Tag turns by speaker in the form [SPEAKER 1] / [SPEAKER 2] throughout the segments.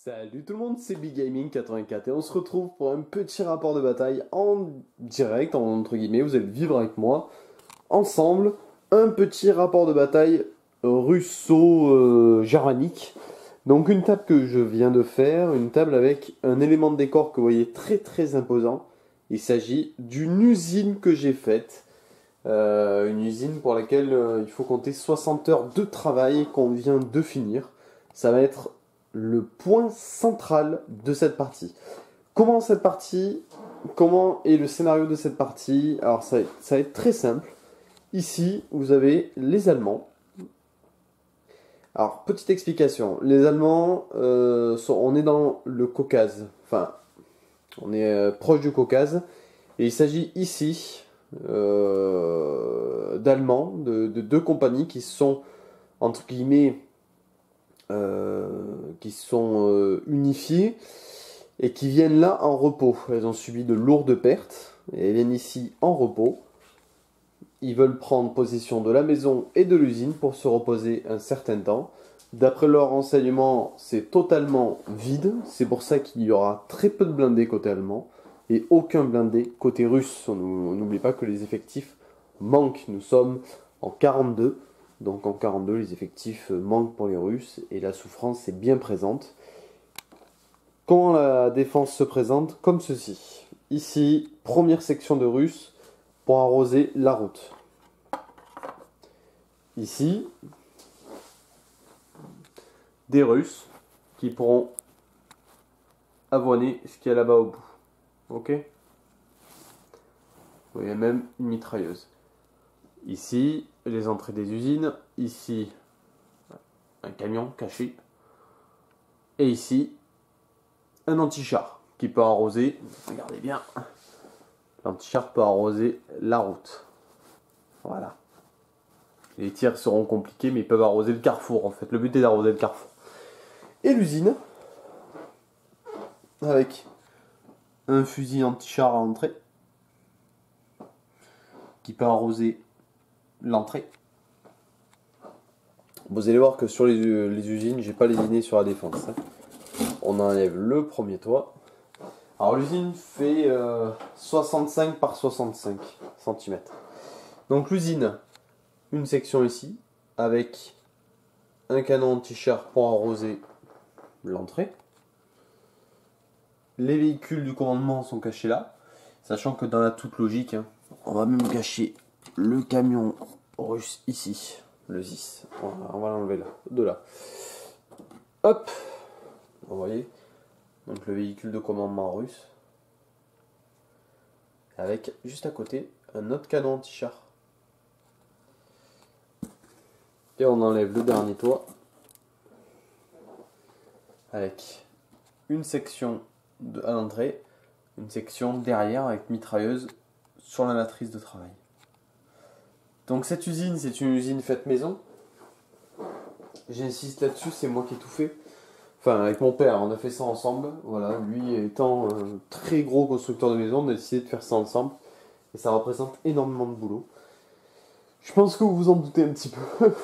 [SPEAKER 1] Salut tout le monde, c'est Big Gaming 84 et on se retrouve pour un petit rapport de bataille en direct, entre guillemets, vous allez le vivre avec moi, ensemble, un petit rapport de bataille russo-germanique. Donc une table que je viens de faire, une table avec un élément de décor que vous voyez très imposant. Il s'agit d'une usine que j'ai faite, une usine pour laquelle il faut compter 60 heures de travail qu'on vient de finir. Ça va être le point central de cette partie. Comment est le scénario de cette partie? Alors ça va être très simple. Ici, vous avez les Allemands. Alors, petite explication. Les Allemands, on est dans le Caucase. Enfin, on est proche du Caucase. Et il s'agit ici d'Allemands, de deux compagnies qui sont, entre guillemets, unifiées et qui viennent là en repos. Elles ont subi de lourdes pertes et elles viennent ici en repos. Ils veulent prendre possession de la maison et de l'usine pour se reposer un certain temps. D'après leurs renseignements, c'est totalement vide. C'est pour ça qu'il y aura très peu de blindés côté allemand et aucun blindé côté russe. On n'oublie pas que les effectifs manquent. Nous sommes en 42. Donc en 42, les effectifs manquent pour les Russes et la souffrance est bien présente. Comment la défense se présente? Comme ceci. Ici, première section de Russes pour arroser la route. Ici, des Russes qui pourront avoiner ce qu'il y a là-bas au bout. Ok? Vous voyez même une mitrailleuse. Ici, les entrées des usines. Ici, un camion caché. Et ici, un anti-char qui peut arroser, regardez bien, l'anti-char peut arroser la route. Voilà. Les tirs seront compliqués, mais ils peuvent arroser le carrefour en fait. Le but est d'arroser le carrefour. Et l'usine, avec un fusil anti-char à l'entrée, qui peut arroser l'entrée. Vous allez voir que sur les usines, j'ai pas lésiné sur la défense. On enlève le premier toit. Alors l'usine fait 65 par 65 cm. Donc l'usine, une section ici, avec un canon anti-char pour arroser l'entrée. Les véhicules du commandement sont cachés là, sachant que dans la toute logique, on va même cacher le camion russe ici, le ZIS. On va l'enlever là, de là. Hop, vous voyez, donc le véhicule de commandement russe, avec juste à côté un autre canon anti-char. Et on enlève le dernier toit avec une section à l'entrée, une section derrière avec mitrailleuse sur la matrice de travail. Donc cette usine, c'est une usine faite maison. J'insiste là-dessus, c'est moi qui ai tout fait. Enfin, avec mon père, on a fait ça ensemble. Voilà, lui étant un très gros constructeur de maison, on a décidé de faire ça ensemble. Et ça représente énormément de boulot. Je pense que vous vous en doutez un petit peu,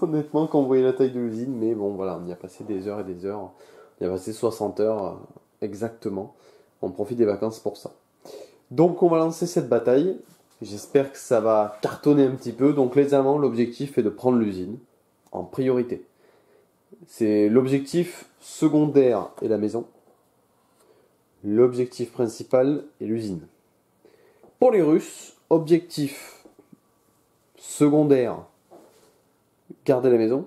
[SPEAKER 1] honnêtement, quand vous voyez la taille de l'usine. Mais bon, voilà, on y a passé des heures et des heures. On y a passé 60 heures exactement. On profite des vacances pour ça. Donc on va lancer cette bataille. J'espère que ça va cartonner un petit peu. Donc les Allemands, l'objectif est de prendre l'usine en priorité. C'est l'objectif secondaire est la maison. L'objectif principal est l'usine. Pour les Russes, objectif secondaire, garder la maison.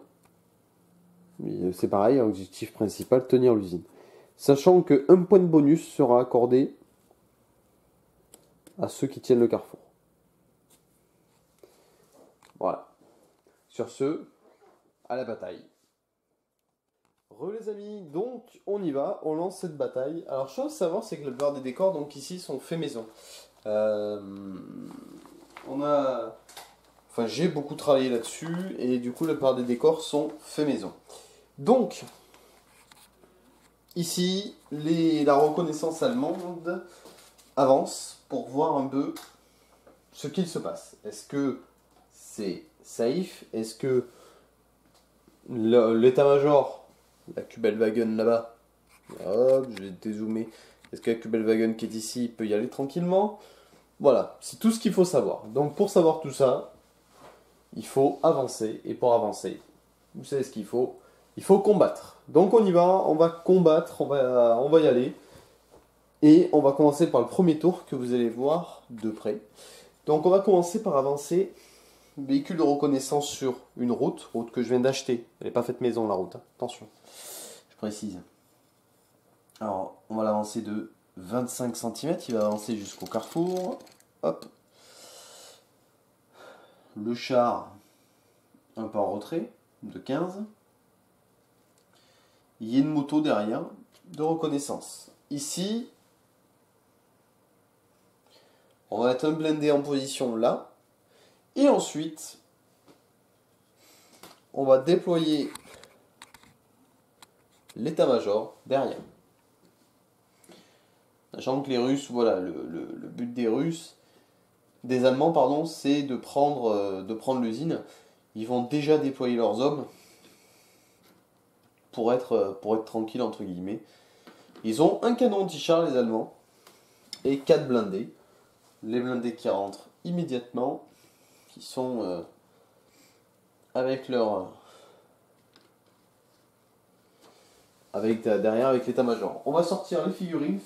[SPEAKER 1] C'est pareil, objectif principal, tenir l'usine. Sachant qu'un point de bonus sera accordé à ceux qui tiennent le carrefour. Voilà. Sur ce, à la bataille. Les amis, donc on y va, on lance cette bataille. Alors chose à savoir, c'est que la plupart des décors donc ici sont faits maison. J'ai beaucoup travaillé là-dessus et du coup la plupart des décors sont faits maison. Donc ici la reconnaissance allemande avance pour voir un peu ce qu'il se passe. Est-ce que c'est safe? Est-ce que l'état-major, la Kubelwagen là-bas, Hop, je vais dézoomer. Est-ce qu'avec le Belwagen qui est ici, il peut y aller tranquillement? Voilà, c'est tout ce qu'il faut savoir. Donc pour savoir tout ça, il faut avancer. Et pour avancer, vous savez ce qu'il faut? Il faut combattre. Donc on y va, on va combattre, on va y aller. Et on va commencer par le premier tour que vous allez voir de près. Donc on va commencer par avancer. Véhicule de reconnaissance sur une route que je viens d'acheter. Elle n'est pas faite maison la route, hein. Attention, je précise. Alors on va l'avancer de 25 cm, il va avancer jusqu'au carrefour. Hop. Le char, un peu en retrait, de 15. Il y a une moto derrière, de reconnaissance. Ici, on va mettre un blindé en position là. Et ensuite, on va déployer l'état-major derrière. Sachant que les Russes, voilà, le but des Allemands, pardon, c'est de prendre l'usine. Ils vont déjà déployer leurs hommes pour être tranquilles, entre guillemets. Ils ont un canon anti-char, les Allemands, et 4 blindés. Les blindés qui rentrent immédiatement, qui sont derrière avec l'état-major. On va sortir les figurines,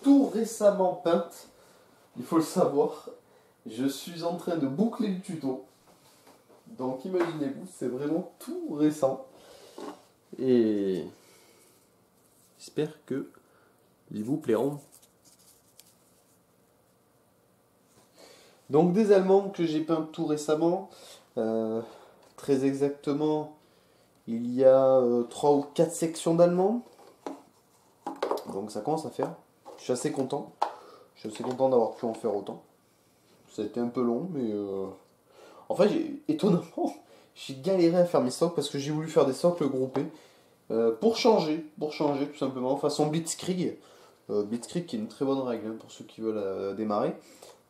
[SPEAKER 1] tout récemment peintes, il faut le savoir. Je suis en train de boucler le tuto. Donc imaginez-vous, c'est vraiment tout récent. Et j'espère que ils vous plairont. Donc des Allemands que j'ai peints tout récemment, très exactement, il y a 3 ou 4 sections d'Allemands. Donc ça commence à faire. Je suis assez content. Je suis assez content d'avoir pu en faire autant. Ça a été un peu long, mais... En fait, étonnamment, j'ai galéré à faire mes socles parce que j'ai voulu faire des socles groupés. Pour changer tout simplement, façon Blitzkrieg. Blitzkrieg qui est une très bonne règle hein, pour ceux qui veulent démarrer.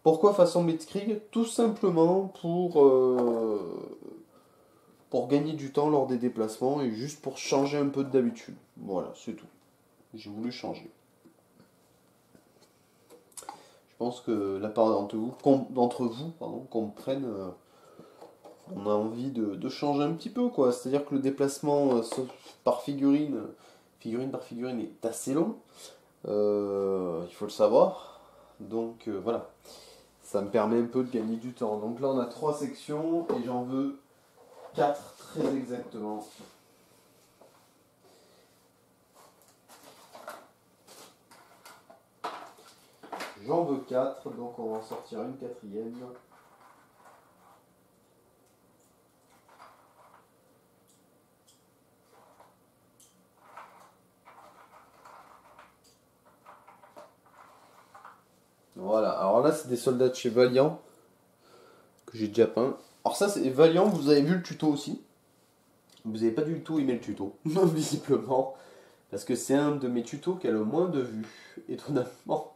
[SPEAKER 1] Pourquoi façon Blitzkrieg? Tout simplement pour gagner du temps lors des déplacements et juste pour changer un peu d'habitude. Voilà, c'est tout. J'ai voulu changer. Je pense que la part d'entre vous comprennent. On a envie de changer un petit peu, quoi. C'est-à-dire que le déplacement par figurine par figurine, est assez long. Il faut le savoir. Donc voilà. Ça me permet un peu de gagner du temps. Donc là, on a 3 sections et j'en veux 4 très exactement. J'en veux 4, donc on va en sortir une quatrième. Voilà, alors là c'est des soldats de chez Valiant que j'ai déjà peint. Alors ça c'est Valiant, vous avez vu le tuto aussi. Vous n'avez pas du tout aimé le tuto, visiblement. Parce que c'est un de mes tutos qui a le moins de vues, étonnamment.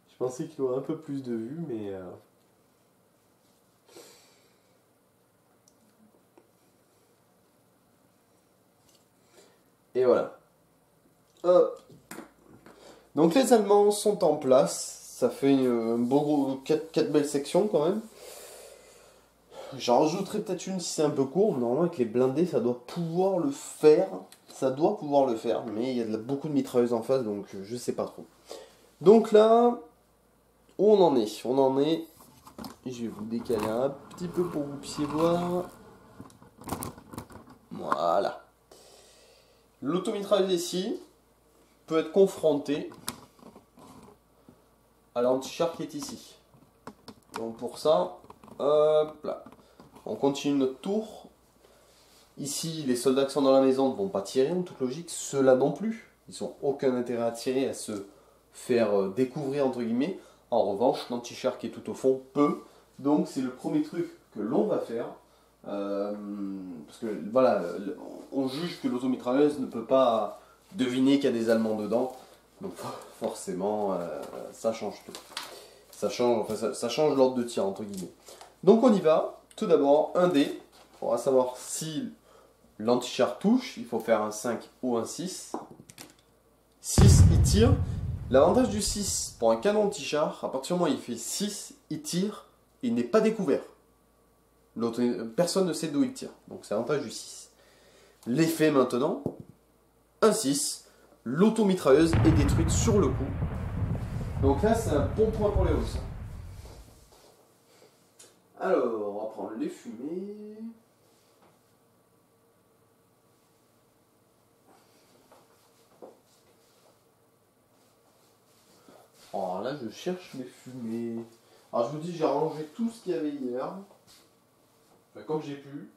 [SPEAKER 1] Je pensais qu'il aurait un peu plus de vues, mais... Et voilà. Hop. Donc les Allemands sont en place. Ça fait un beau gros 4 belles sections quand même. J'en rajouterai peut-être une si c'est un peu court. Normalement avec les blindés ça doit pouvoir le faire. Mais il y a beaucoup de mitrailleuses en face donc je sais pas trop. Donc là, où on en est? On en est... Je vais vous décaler un petit peu pour que vous puissiez voir. Voilà. L'automitrailleuse ici peut être confrontée à l'anti-char qui est ici. Donc pour ça, hop là. On continue notre tour. Ici, les soldats qui sont dans la maison ne vont pas tirer en toute logique. Ceux-là non plus. Ils n'ont aucun intérêt à tirer, à se faire découvrir entre guillemets. En revanche, l'anti-char qui est tout au fond peut. Donc c'est le premier truc que l'on va faire. Parce que voilà, on juge que l'automitrailleuse ne peut pas deviner qu'il y a des Allemands dedans. Donc forcément, ça change tout. Ça change l'ordre de tir entre guillemets. Donc on y va. Tout d'abord, un dé. On va savoir si l'anti-char touche. Il faut faire un 5 ou un 6. 6, il tire. L'avantage du 6 pour un canon anti-char, à partir du moment où il fait 6, il tire, il n'est pas découvert. Personne ne sait d'où il tire. Donc c'est l'avantage du 6. L'effet maintenant, un 6, l'automitrailleuse est détruite sur le coup. Donc là, c'est un bon point pour les Russes. Alors, on va prendre les fumées. Alors là, je cherche mes fumées. Alors je vous dis, j'ai rangé tout ce qu'il y avait hier. Enfin, comme j'ai pu.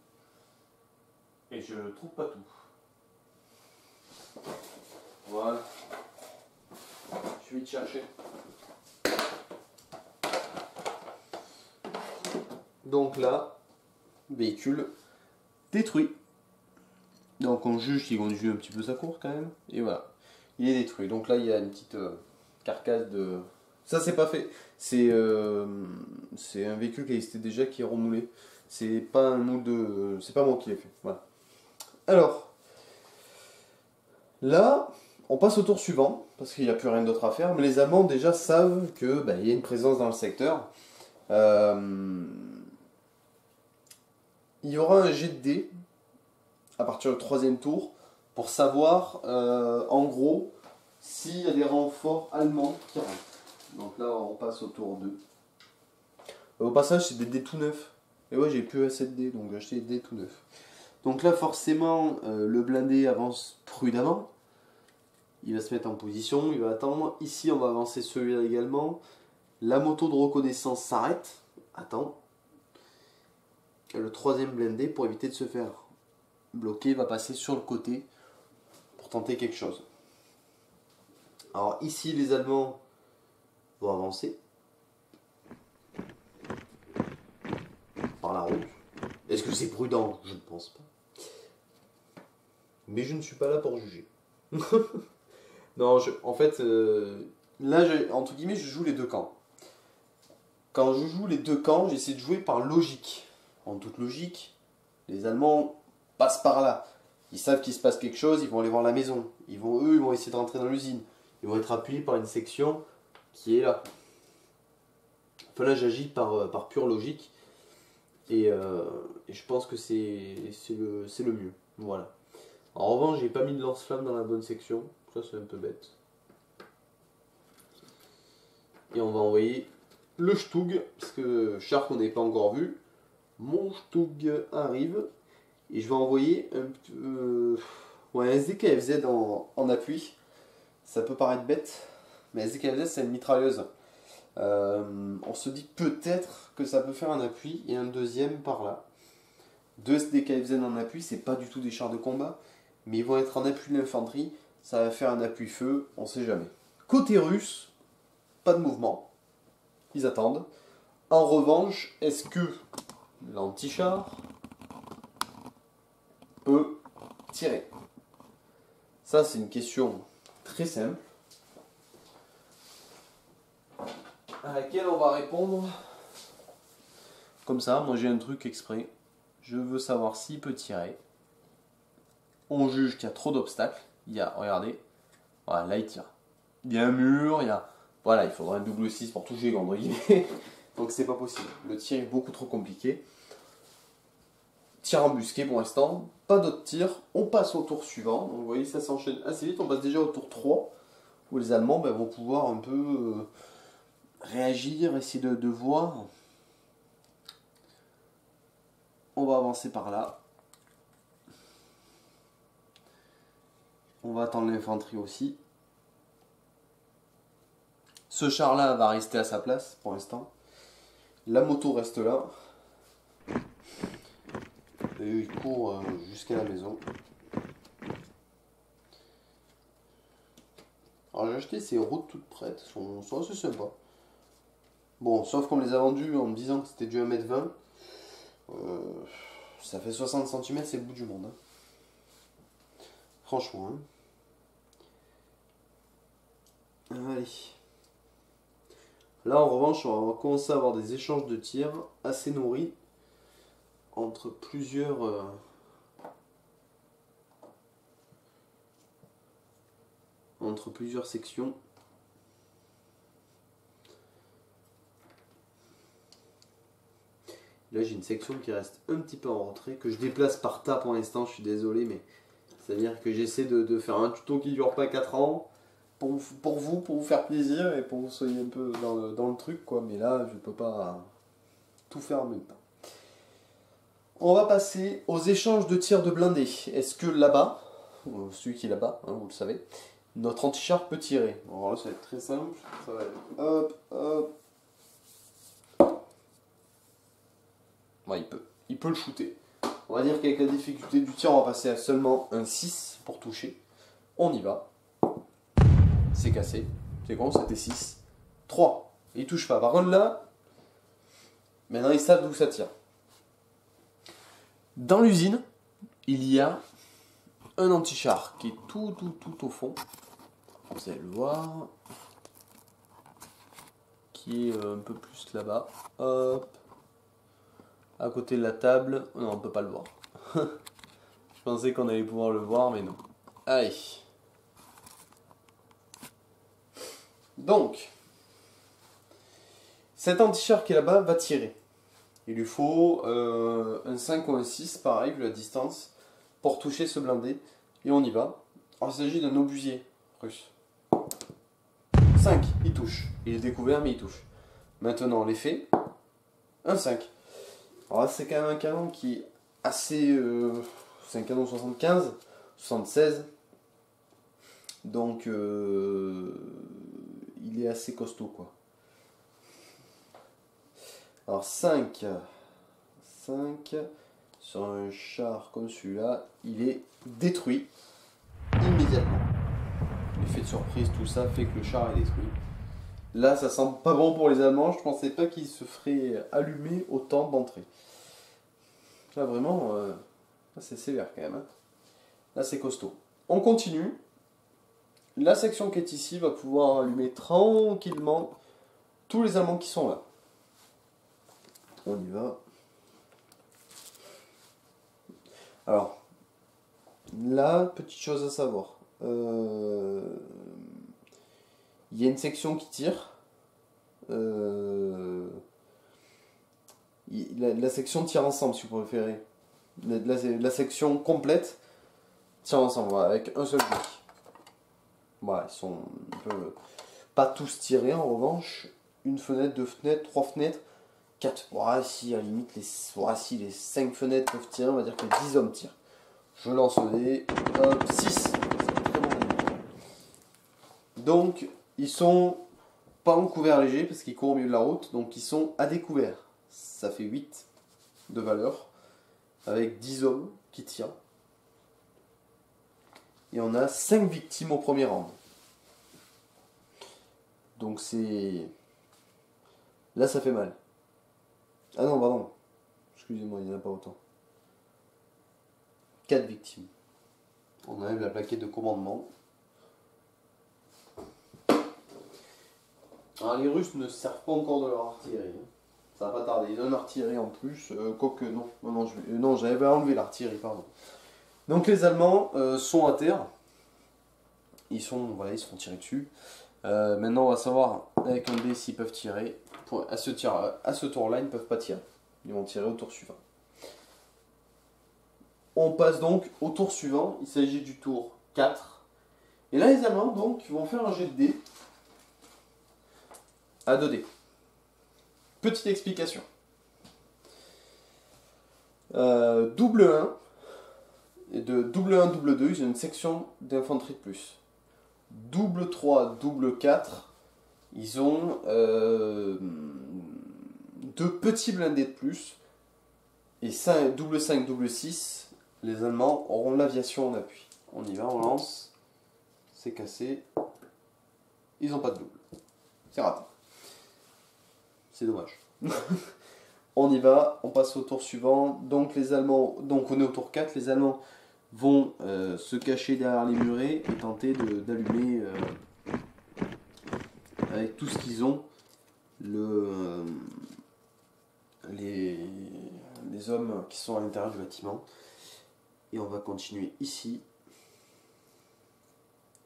[SPEAKER 1] Et je trouve pas tout. Voilà. Je vais te chercher. Donc là, véhicule détruit. Donc on juge qu'il conduit un petit peu sa cour quand même. Et voilà. Il est détruit. Donc là, il y a une petite carcasse de... Ça, c'est pas fait. C'est un véhicule qui existait déjà, qui est remoulé. C'est pas un moule de... C'est pas moi qui l'ai fait. Voilà. Alors, là, on passe au tour suivant, parce qu'il n'y a plus rien d'autre à faire. Mais les Allemands déjà savent que il y a une présence dans le secteur. Il y aura un jet de dés à partir du troisième tour pour savoir, en gros, s'il y a des renforts allemands qui rentrent. Donc là, on passe au tour 2. Au passage, c'est des dés tout neufs. Et ouais, j'ai plus assez de dés, donc j'ai acheté des dés tout neufs. Donc là, forcément, le blindé avance prudemment. Il va se mettre en position, il va attendre. Ici, on va avancer celui-là également. La moto de reconnaissance s'arrête. Attends. Le troisième blindé, pour éviter de se faire bloquer, va passer sur le côté pour tenter quelque chose. Alors ici, les Allemands vont avancer par la route. Est-ce que c'est prudent? Je ne pense pas. Mais je ne suis pas là pour juger. Non, en fait, là, entre guillemets, je joue les deux camps. Quand je joue les deux camps, j'essaie de jouer par logique. En toute logique, les Allemands passent par là. Ils savent qu'il se passe quelque chose, ils vont aller voir la maison. Ils vont essayer de rentrer dans l'usine. Ils vont être appuyés par une section qui est là. Enfin là, j'agis par pure logique. Et je pense que c'est le mieux. Voilà. En revanche, j'ai pas mis de lance-flamme dans la bonne section. Ça, c'est un peu bête. Et on va envoyer le Stug, parce que char qu'on n'avait pas encore vu. Mon Stug arrive. Et je vais envoyer un SDKFZ en appui. Ça peut paraître bête, mais SDKFZ, c'est une mitrailleuse. On se dit peut-être que ça peut faire un appui et un deuxième par là. Deux SDKFZ en appui, c'est pas du tout des chars de combat, mais ils vont être en appui de l'infanterie. Ça va faire un appui feu, on sait jamais. Côté russe, pas de mouvement. Ils attendent. En revanche, est-ce que l'anti-char peut tirer? Ça, c'est une question très simple à laquelle on va répondre comme ça. Moi, j'ai un truc exprès. Je veux savoir s'il peut tirer. On juge qu'il y a trop d'obstacles. Regardez, voilà, là il tire. Il y a un mur, voilà, il faudrait un double 6 pour toucher, entre guillemets. Donc c'est pas possible. Le tir est beaucoup trop compliqué. Tir embusqué pour l'instant, pas d'autres tirs. On passe au tour suivant. Donc vous voyez, ça s'enchaîne assez vite. On passe déjà au tour 3, où les Allemands vont pouvoir un peu réagir, essayer de voir. On va avancer par là. On va attendre l'infanterie aussi. Ce char-là va rester à sa place pour l'instant. La moto reste là. Et il court jusqu'à la maison. Alors j'ai acheté ces routes toutes prêtes. Sont assez sympas. Bon, sauf qu'on me les a vendues en me disant que c'était du 1m20. Ça fait 60 cm, c'est le bout du monde. Hein. Franchement. Hein. Allez. Là, en revanche, on va commencer à avoir des échanges de tirs assez nourris entre plusieurs... entre plusieurs sections. Là j'ai une section qui reste un petit peu en retrait, que je déplace par tas pour l'instant, je suis désolé, mais c'est-à-dire que j'essaie de faire un tuto qui dure pas 4 ans, pour vous faire plaisir et pour que vous soyez un peu dans le truc, quoi. Mais là je peux pas tout faire en même temps. On va passer aux échanges de tirs de blindés. Est-ce que là-bas, celui qui est là-bas, hein, vous le savez, notre anti-char peut tirer? Alors là ça va être très simple, ça va être hop, hop. Ouais, il peut le shooter. On va dire qu'avec la difficulté du tir, on va passer à seulement un 6 pour toucher. On y va. C'est cassé. C'est con, c'était 6. 3. Il touche pas. Par contre là, maintenant ils savent d'où ça tire. Dans l'usine, il y a un anti-char qui est tout au fond. Vous allez le voir. Qui est un peu plus là-bas. Hop. À côté de la table. Non, on peut pas le voir. Je pensais qu'on allait pouvoir le voir, mais non. Allez. Donc, cet anti-char qui est là-bas va tirer. Il lui faut un 5 ou un 6, pareil, vu la distance, pour toucher ce blindé. Et on y va. Alors, il s'agit d'un obusier russe. 5, il touche. Il est découvert, mais il touche. Maintenant, l'effet, un 5. Alors là, c'est quand même un canon qui est assez... c'est un canon 75, 76. Donc, il est assez costaud, quoi. Alors 5 sur un char comme celui-là, il est détruit immédiatement. L'effet de surprise, tout ça fait que le char est détruit. Là, ça sent pas bon pour les Allemands. Je pensais pas qu'ils se feraient allumer autant d'entrée. Là, vraiment, c'est sévère quand même. Hein. Là, c'est costaud. On continue. La section qui est ici va pouvoir allumer tranquillement tous les Allemands qui sont là. On y va. Alors, là, petite chose à savoir. Il y a une section qui tire. La section tire ensemble, si vous préférez. La section complète tire ensemble, voilà, avec un seul bloc. Voilà, ils sont un peu pas tous tirés en revanche. Une fenêtre, deux fenêtres, trois fenêtres, 4. Voilà, si à la limite si les 5 fenêtres peuvent tirer, on va dire que 10 hommes tirent. Je lance le dé. Hop, 6. Donc, ils sont pas en couvert léger parce qu'ils courent au milieu de la route, donc ils sont à découvert. Ça fait 8 de valeur, avec 10 hommes qui tirent. Et on a 5 victimes au premier round. Donc c'est... Là ça fait mal. Ah non, pardon. Excusez-moi, il n'y en a pas autant. 4 victimes. On enlève la plaquette de commandement. Alors les Russes ne servent pas encore de leur artillerie. Ça va pas tarder. Ils ont une artillerie en plus. Quoique non. Non, j'avais enlevé l'artillerie, pardon. Donc les Allemands sont à terre. Ils se font tirer dessus. Maintenant on va savoir avec un dé s'ils peuvent tirer. À ce tour-là, ils ne peuvent pas tirer. Ils vont tirer au tour suivant. On passe donc au tour suivant. Il s'agit du tour 4. Et là les Allemands donc vont faire un jet de dés à 2 dés. Petite explication. Double 1 et de double 1, double 2, ils ont une section d'infanterie de plus. Double 3, double 4, ils ont 2 petits blindés de plus. Et double 5, double 6, les Allemands auront l'aviation en appui. On y va, on lance. C'est cassé. Ils n'ont pas de double. C'est raté. C'est dommage. On y va, on passe au tour suivant. Donc les Allemands, donc on est au tour 4, les Allemands vont se cacher derrière les murets et tenter d'allumer avec tout ce qu'ils ont les hommes qui sont à l'intérieur du bâtiment. Et on va continuer ici.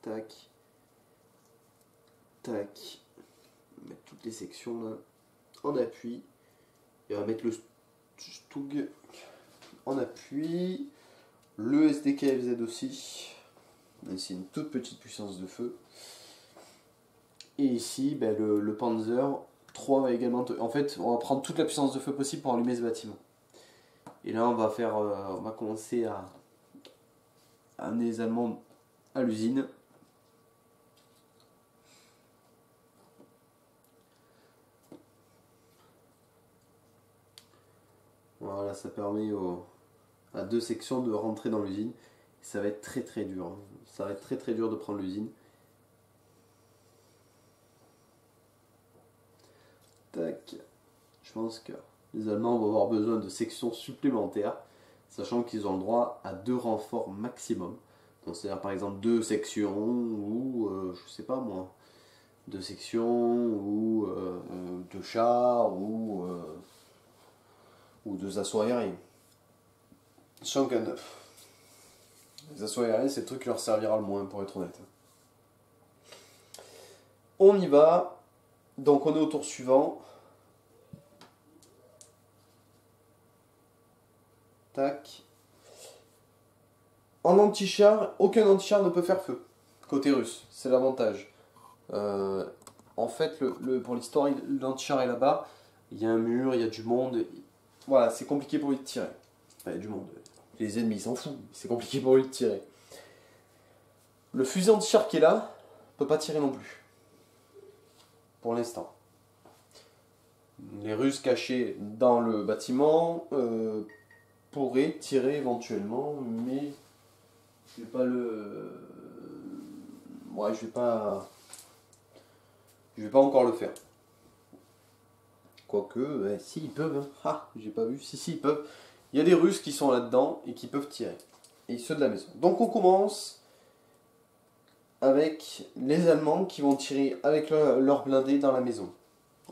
[SPEAKER 1] Tac, Tac. Mettre toutes les sections là en appui. Et on va mettre le Stug en appui. Le SDKFZ aussi. Ici une toute petite puissance de feu. Et ici ben, le Panzer 3 va également... En fait, on va prendre toute la puissance de feu possible pour allumer ce bâtiment. Et là on va faire... on va commencer à amener les Allemands à l'usine. Voilà, ça permet à 2 sections de rentrer dans l'usine. Ça va être très très dur. Hein. Ça va être très très dur de prendre l'usine. Tac. Je pense que les Allemands vont avoir besoin de sections supplémentaires, sachant qu'ils ont le droit à 2 renforts maximum. Donc c'est-à-dire par exemple 2 sections ou je sais pas moi, 2 sections ou 2 chars ou 2 assauts aériens. Sachant que les assauts aériens, c'est le truc qui leur servira le moins, pour être honnête. On y va. Donc on est au tour suivant. Tac. En anti-char, aucun anti-char ne peut faire feu. Côté russe, c'est l'avantage. En fait, pour l'histoire, l'anti-char est là-bas. Il y a un mur, il y a du monde. Voilà, c'est compliqué pour lui de tirer. Enfin, il y a du monde. Les ennemis, ils s'en foutent. C'est compliqué pour lui de tirer. Le fusil anti-char qui est là, peut pas tirer non plus. Pour l'instant. Les Russes cachés dans le bâtiment pourraient tirer éventuellement, mais je vais pas le... Ouais, je vais pas encore le faire. Quoique, si ils peuvent. Hein. Ah, j'ai pas vu. Si, ils peuvent. Il y a des Russes qui sont là-dedans et qui peuvent tirer. Et ceux de la maison. Donc on commence avec les Allemands qui vont tirer avec leur blindé dans la maison.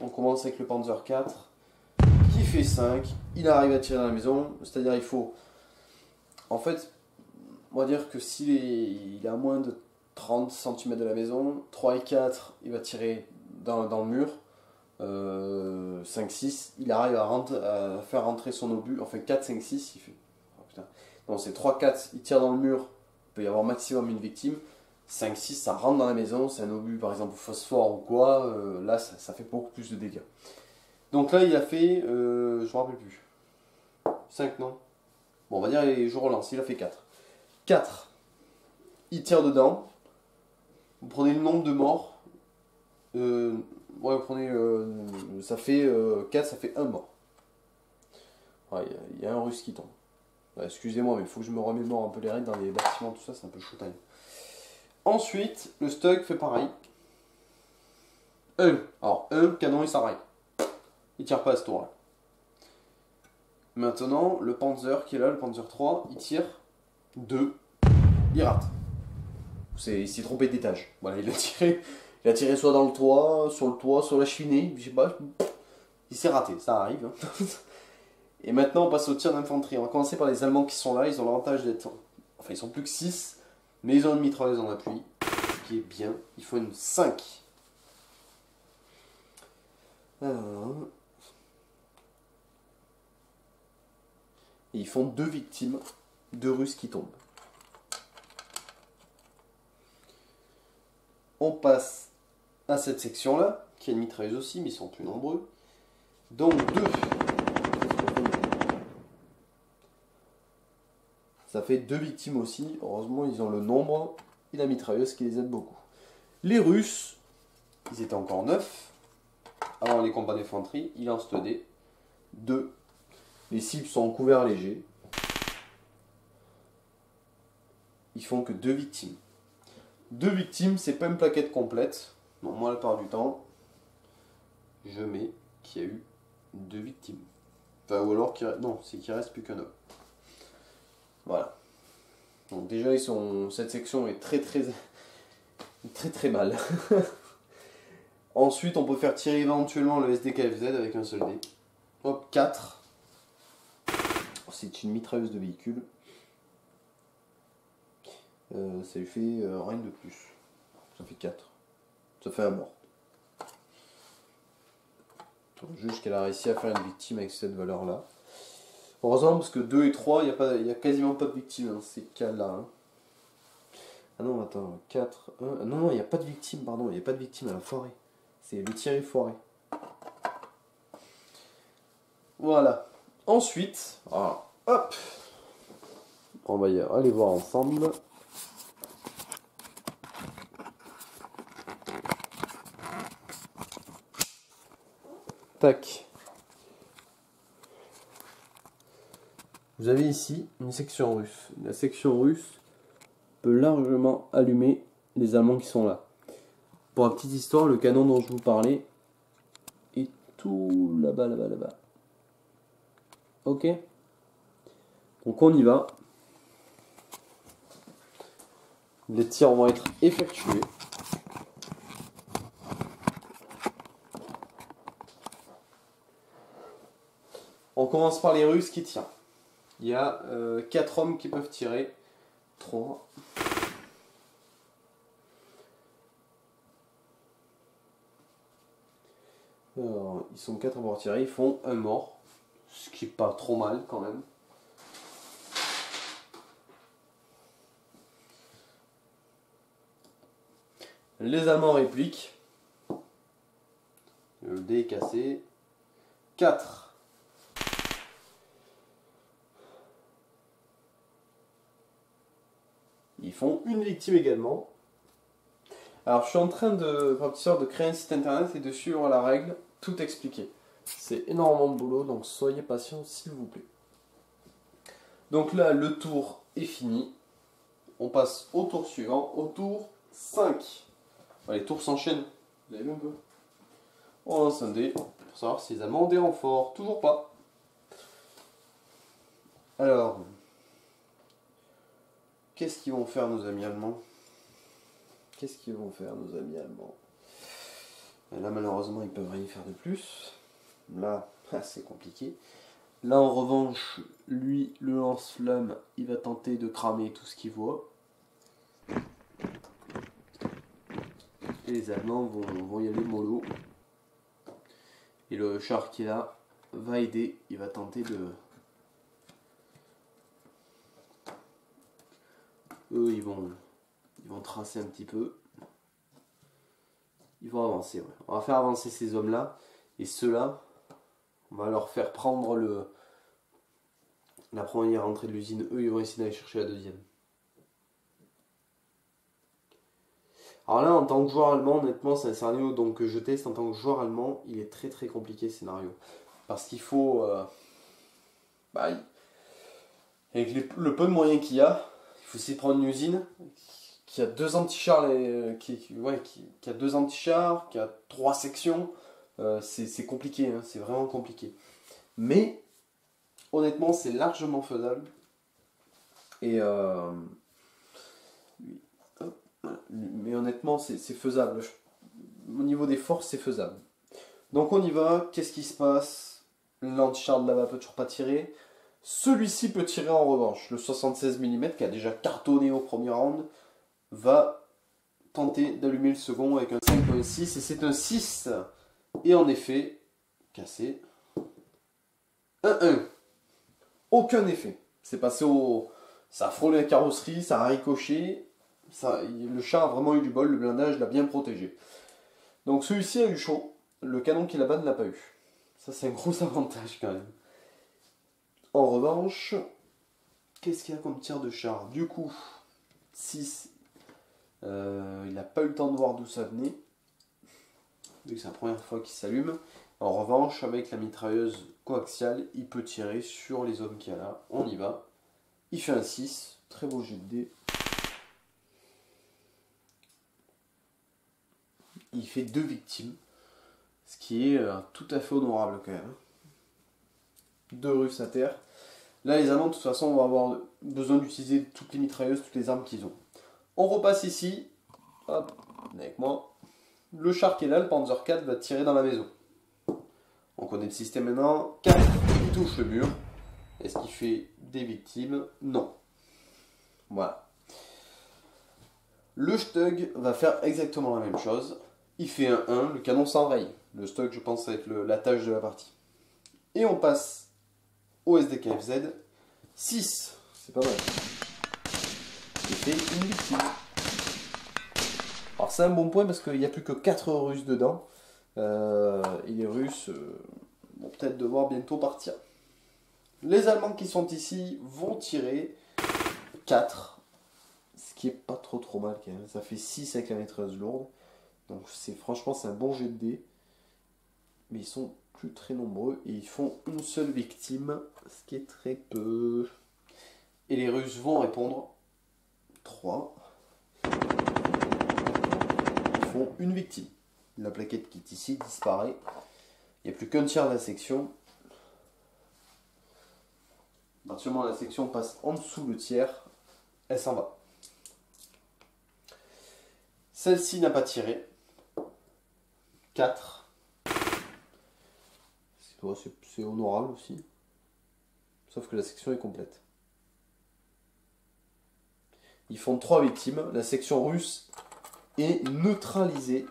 [SPEAKER 1] On commence avec le Panzer 4 qui fait 5. Il arrive à tirer dans la maison. C'est-à-dire il faut... En fait, on va dire que s'il est à moins de 30 cm de la maison, 3 et 4, il va tirer dans le mur. 5, 6, il arrive à faire rentrer son obus. Enfin 4, 5, 6, il fait... Oh, putain. Non, c'est 3, 4, il tire dans le mur. Il peut y avoir maximum une victime. 5, 6, ça rentre dans la maison. C'est un obus par exemple au phosphore ou quoi. Là, ça fait beaucoup plus de dégâts. Donc là, il a fait... je ne me rappelle plus. 5, non? Bon, on va dire, je relance. Il a fait 4. 4. Il tire dedans. Vous prenez le nombre de morts. Ouais, vous prenez... ça fait 4, ça fait 1 mort. Ouais, il y a un Russe qui tombe. Ouais, excusez-moi, mais il faut que je me remémore un peu les règles dans les bâtiments, tout ça, c'est un peu chaud. Ensuite, le Stug fait pareil. Alors, canon et s'arrête. Il tire pas à ce tour-là. Maintenant, le Panzer qui est là, le Panzer 3, il tire 2. Il rate. Il s'est trompé d'étage. Voilà, il a tiré soit dans le toit, sur la cheminée, je sais pas. Il s'est raté, ça arrive. Hein. Et maintenant, on passe au tir d'infanterie. On va commencer par les Allemands qui sont là. Ils ont l'avantage d'être... Enfin, ils sont plus que 6, mais ils ont une mitrailleuse en appui, ce qui est bien. Il faut une 5. Alors... Et ils font 2 victimes, 2 Russes qui tombent. On passe à cette section-là, qui a une mitrailleuse aussi, mais ils sont plus nombreux. Donc 2. Ça fait 2 victimes aussi. Heureusement, ils ont le nombre et la mitrailleuse qui les aide beaucoup. Les Russes, ils étaient encore 9. Avant les combats d'infanterie, ils lancent le dé. 2. Les cibles sont en couvert léger. Ils font que 2 victimes. 2 victimes, c'est pas une plaquette complète. Non, moi, la part du temps, je mets qu'il y a eu 2 victimes. Enfin, ou alors, non, c'est qu'il reste plus qu'un homme. Voilà. Donc déjà, cette section est très mal. Ensuite, on peut faire tirer éventuellement le SDKFZ avec un seul dé. Hop, 4. C'est une mitrailleuse de véhicule. Ça lui fait rien de plus. Ça fait 4. Ça fait un mort. On juge qu'elle a réussi à faire une victime avec cette valeur-là. Heureusement, parce que 2 et 3, il n'y a quasiment pas de victime dans ces cas-là. Hein. Ah non, attends, 4, 1... Non, il n'y a pas de victime, pardon, il n'y a pas de victime à la forêt. C'est le Thierry Forêt. Voilà. Ensuite, alors, hop, on va y aller voir ensemble. Tac. Vous avez ici une section russe. La section russe peut largement allumer les Allemands qui sont là. Pour la petite histoire, le canon dont je vous parlais est tout là-bas, là-bas, là-bas. Ok. Donc on y va. Les tirs vont être effectués. On commence par les Russes qui tirent. Il y a 4 hommes qui peuvent tirer. 3. Alors, ils sont 4 à pouvoir tirer. Ils font un mort. Ce qui est pas trop mal quand même. Les Allemands répliquent. Le dé est cassé. 4. Ils font une victime également. Alors je suis en train de créer un site internet et de suivre la règle, tout expliquer. C'est énormément de boulot, donc soyez patients s'il vous plaît. Donc là, le tour est fini. On passe au tour suivant, au tour 5. Les tours s'enchaînent. Vous avez vu un peu? On lance un dé pour savoir si les Allemands ont des renforts. Toujours pas. Alors, qu'est-ce qu'ils vont faire nos amis allemands? Qu'est-ce qu'ils vont faire nos amis allemands? Et là malheureusement ils peuvent rien faire de plus. Là, c'est compliqué. Là en revanche, lui, le lance-flamme, il va tenter de cramer tout ce qu'il voit. Et les Allemands vont y aller mollo. Et le char qui est là va aider, il va tenter de... Eux, ils vont tracer un petit peu. Ils vont avancer. Ouais. On va faire avancer ces hommes-là. Et ceux-là, on va leur faire prendre la première entrée de l'usine. Eux, ils vont essayer d'aller chercher la deuxième. Alors là, en tant que joueur allemand, honnêtement, c'est un scénario donc, que je teste en tant que joueur allemand. Il est très très compliqué ce scénario. Parce qu'il faut... avec le peu de moyens qu'il y a, il faut essayer de prendre une usine qui a 2 antichars, qui a 2 antichars, qui a 3 sections. C'est compliqué, hein, c'est vraiment compliqué. Mais, honnêtement, c'est largement faisable. Et... mais honnêtement, c'est faisable. Au niveau des forces, c'est faisable. Donc on y va. Qu'est-ce qui se passe? L'antichar de là-bas peut toujours pas tirer. Celui-ci peut tirer en revanche. Le 76 mm, qui a déjà cartonné au premier round, va tenter d'allumer le second avec un 5.6. Et c'est un 6. Et en effet, cassé. 1-1. Aucun effet. C'est passé au... Ça a frôlé la carrosserie, ça a ricoché. Le char a vraiment eu du bol, le blindage l'a bien protégé. Donc celui-ci a eu chaud. Le canon qui est là-bas ne l'a pas eu. Ça, c'est un gros avantage quand même. En revanche, qu'est-ce qu'il y a comme tir de char? Du coup, 6. Il n'a pas eu le temps de voir d'où ça venait. Vu que c'est la première fois qu'il s'allume. En revanche, avec la mitrailleuse coaxiale, il peut tirer sur les hommes qu'il y a là. On y va. Il fait un 6. Très beau jet de dés. Il fait 2 victimes. Ce qui est tout à fait honorable quand même. 2 Russes à terre. Là, les Allemands, de toute façon, vont avoir besoin d'utiliser toutes les mitrailleuses, toutes les armes qu'ils ont. On repasse ici. Hop, avec moi. Le char qui est là, le Panzer 4, va tirer dans la maison. On connaît le système maintenant. 4, il touche le mur. Est-ce qu'il fait des victimes? Non. Voilà. Le Stug va faire exactement la même chose. Il fait un 1, le canon s'enraye. Le stock, je pense, ça va être la tâche de la partie. Et on passe au SDKFZ. 6, c'est pas mal. J'ai fait une victime. Alors c'est un bon point parce qu'il n'y a plus que 4 Russes dedans. Et les Russes vont peut-être devoir bientôt partir. Les Allemands qui sont ici vont tirer 4. Ce qui est pas trop mal quand même. Ça fait 6 avec la maîtrise lourde. Donc franchement c'est un bon jet de dés. Mais ils sont plus très nombreux et ils font une seule victime, ce qui est très peu. Et les Russes vont répondre 3. Ils font une victime. La plaquette qui est ici disparaît. Il n'y a plus qu'un tiers de la section. À partir du moment où la section passe en dessous le tiers, elle s'en va. Celle-ci n'a pas tiré. 4. C'est honorable aussi. Sauf que la section est complète. Ils font 3 victimes. La section russe est neutralisée.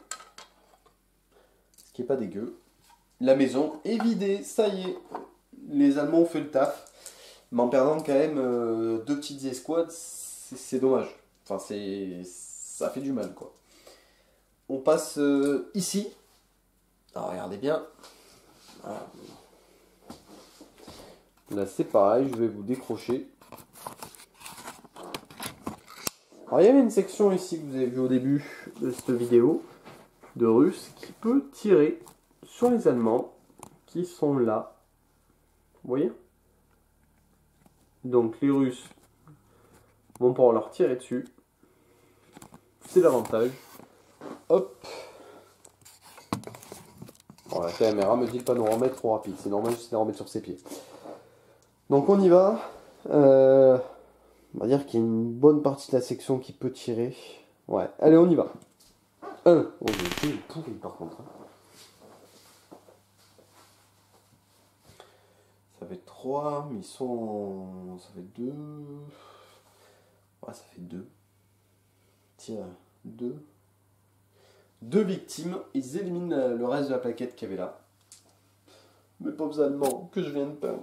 [SPEAKER 1] Ce qui est pas dégueu. La maison est vidée. Ça y est. Les Allemands ont fait le taf. Mais en perdant quand même 2 petites escouades, c'est dommage. Enfin, ça fait du mal, quoi. On passe ici. Alors, regardez bien. Voilà. Là, c'est pareil. Je vais vous décrocher. Alors, il y avait une section ici que vous avez vu au début de cette vidéo de Russes qui peut tirer sur les Allemands qui sont là. Vous voyez? Donc les Russes vont pouvoir leur tirer dessus. C'est l'avantage. Hop. Bon, la caméra me dit de pas nous remettre trop rapide. C'est normal, juste de remettre sur ses pieds. Donc on y va. On va dire qu'il y a une bonne partie de la section qui peut tirer. Ouais, allez, on y va. 1. Oh, j'ai une pourrie par contre. Ça fait 3, mais ils sont... Ça fait 2. Ouais, ça fait 2. Tiens, 2. 2 victimes. Ils éliminent le reste de la plaquette qu'il y avait là. Mes pauvres Allemands que je viens de peindre.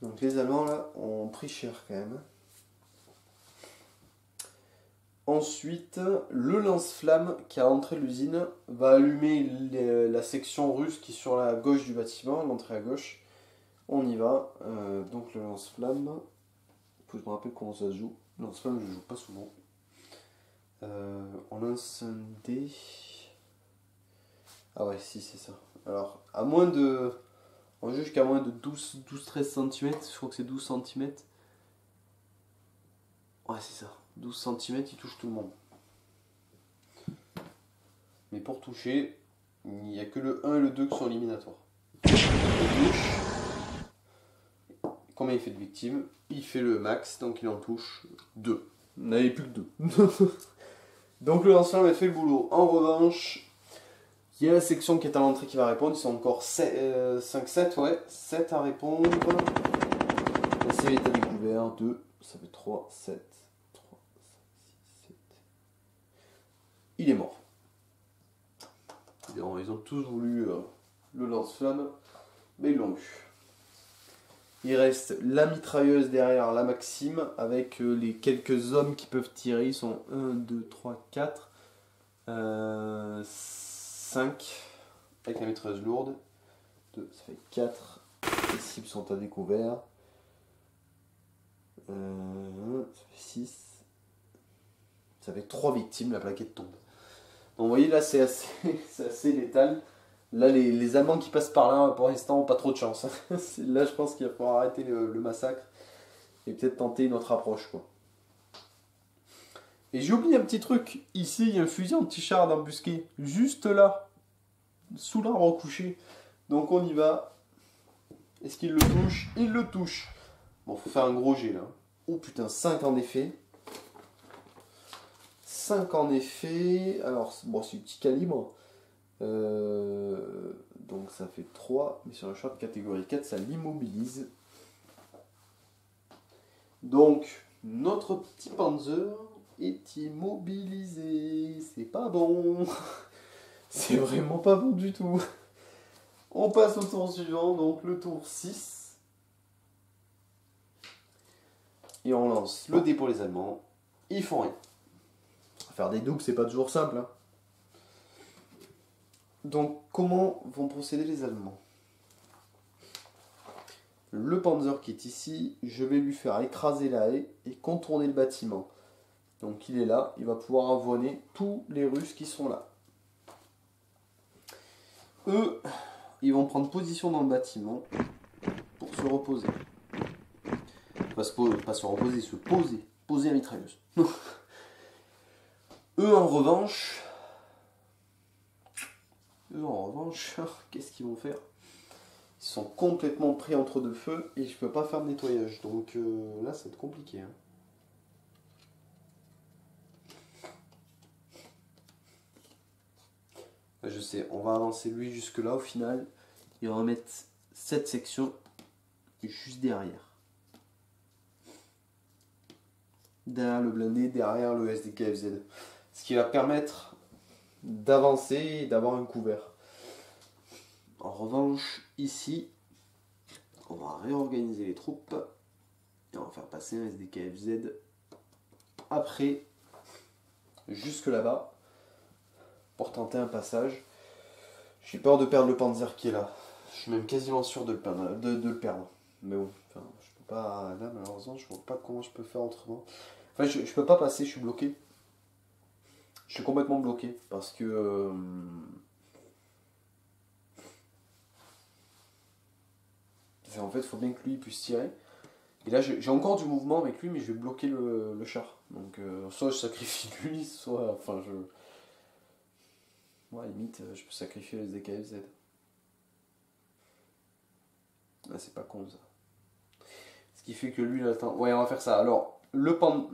[SPEAKER 1] Donc les Allemands là ont pris cher quand même. Ensuite, le lance-flamme qui a entré l'usine va allumer la section russe qui est sur la gauche du bâtiment, l'entrée à gauche. On y va. Donc le lance-flamme, faut que je me rappelle comment ça se joue. Le lance-flamme, je ne joue pas souvent. On lance un dé. Ah ouais, si, c'est ça. Alors, à moins de... On juge qu'à moins de 12-13 cm, je crois que c'est 12 cm. Ouais, c'est ça. 12 cm, il touche tout le monde. Mais pour toucher, il n'y a que le 1 et le 2 qui sont éliminatoires. Il touche. Combien il fait de victimes? Il fait le max, donc il en touche 2. Il n'avait plus que 2. Donc le lance-flamme a fait le boulot. En revanche, il y a la section qui est à l'entrée qui va répondre. Ils sont encore 5-7, ouais. 7 à répondre. La série est à découvert. 2, ça fait 3, 7. 3, 5, 6, 7. Il est mort. Ils ont tous voulu le lance-flamme, mais ils l'ont eu. Il reste la mitrailleuse derrière la Maxime avec les quelques hommes qui peuvent tirer. Ils sont 1, 2, 3, 4, 5 avec la mitrailleuse lourde. 2, ça fait 4. Les cibles sont à découvert. Ça fait 6. Ça fait 3 victimes, la plaquette tombe. Donc vous voyez là c'est assez létal. Là les Allemands qui passent par là pour l'instant n'ont pas trop de chance. Là je pense qu'il va falloir arrêter le massacre et peut-être tenter une autre approche quoi. Et j'ai oublié un petit truc. Ici il y a un fusil anti-char d'embusqué. Juste là. Sous l'arbre couché. Donc on y va. Est-ce qu'il le touche? Il le touche. Bon faut faire un gros jet là. Oh putain 5 en effet. 5 en effet, alors bon c'est du petit calibre, donc ça fait 3, mais sur le shot catégorie 4 ça l'immobilise. Donc notre petit Panzer est immobilisé. C'est pas bon. C'est vraiment pas bon du tout. On passe au tour suivant, donc le tour 6. Et on lance le dé pour les Allemands. Ils font rien. Faire des doubles, c'est pas toujours simple. Hein. Donc, comment vont procéder les Allemands? Le Panzer qui est ici, je vais lui faire écraser la haie et contourner le bâtiment. Donc il est là, il va pouvoir avoiner tous les Russes qui sont là. Eux, ils vont prendre position dans le bâtiment pour se reposer. Pas se reposer, se poser. Poser la mitrailleuse. Eux en revanche, qu'est-ce qu'ils vont faire? Ils sont complètement pris entre deux feux et je peux pas faire de nettoyage. Donc là, ça va être compliqué. Hein. Je sais, on va avancer lui jusque là au final. Et on va mettre cette section juste derrière. Derrière le blindé, derrière le SDKFZ. Ce qui va permettre d'avancer et d'avoir un couvert. En revanche, ici, on va réorganiser les troupes et on va faire passer un SDKFZ après, jusque là-bas, pour tenter un passage. J'ai peur de perdre le Panzer qui est là. Je suis même quasiment sûr de le perdre. Mais bon, enfin, je peux pas. Là, malheureusement, je vois pas comment je peux faire autrement. Enfin, je peux pas passer, je suis bloqué. Je suis complètement bloqué parce que. En fait, il faut bien que lui puisse tirer. Et là, j'ai encore du mouvement avec lui, mais je vais bloquer le char. Donc, soit je sacrifie lui, soit. Enfin, je. Ouais, limite, je peux sacrifier les DKFZ. Ah, c'est pas con ça. Ce qui fait que lui, il attend. Ouais, on va faire ça. Alors, le pan.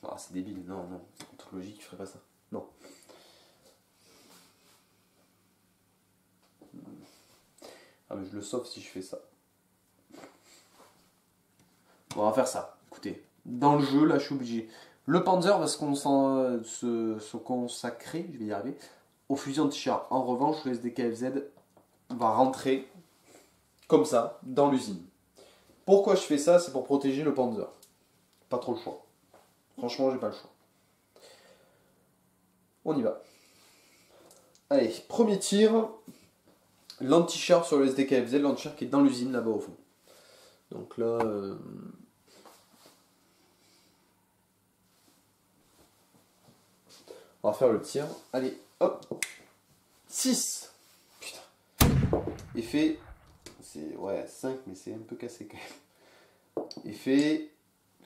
[SPEAKER 1] Ah, c'est débile. Non, non. En toute logique, je ferais pas ça. Non. Ah, mais je le sauve si je fais ça. Bon, on va faire ça. Écoutez, dans le jeu, là, je suis obligé. Le Panzer va se consacrer, je vais y arriver, au fusil anti-char. En revanche, le SDKFZ va rentrer comme ça dans l'usine. Pourquoi je fais ça? C'est pour protéger le Panzer. Pas trop le choix. Franchement, j'ai pas le choix. On y va. Allez, premier tir. L'anti-char sur le SDKFZ, l'anti-char qui est dans l'usine là-bas au fond. Donc là. On va faire le tir. Allez, hop. 6. Putain. Effet. C'est. Ouais, 5, mais c'est un peu cassé quand même. Effet.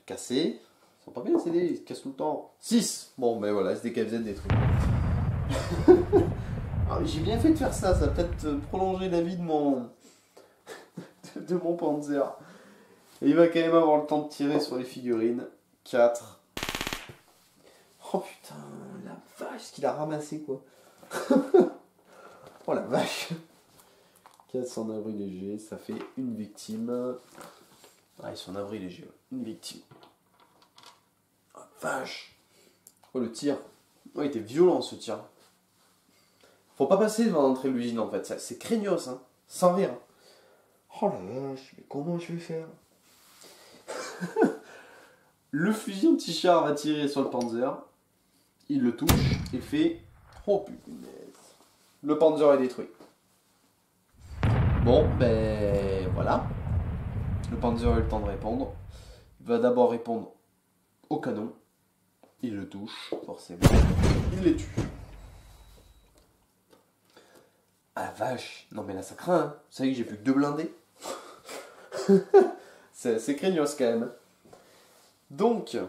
[SPEAKER 1] Cassé. Ils sont pas bien, CD, ils se cassent tout le temps. 6. Bon, ben voilà, SDKFZ détruit. J'ai bien fait de faire ça, ça va peut-être prolonger la vie de mon. de mon Panzer. Et il va quand même avoir le temps de tirer sur les figurines. 4. Oh putain, la vache, ce qu'il a ramassé quoi. Oh la vache. 4 sans abri léger, ça fait une victime. Ah, ils sont en abri léger, ouais. Une victime. Oh vache. Oh le tir. Oh, il était violent ce tir. Faut pas passer devant l'entrée de l'usine en fait, c'est craignos, hein. Sans rire. Oh la vache, mais comment je vais faire? Le fusil anti-char va tirer sur le Panzer. Il le touche et fait... Oh punaise. Le Panzer est détruit. Bon, ben voilà. Le Panzer a eu le temps de répondre. Il va d'abord répondre au canon. Il le touche, forcément. Il les tue. Ah la vache. Non mais là ça craint. Hein. Vous savez que j'ai plus que 2 blindés. c'est craignos quand même. Donc, il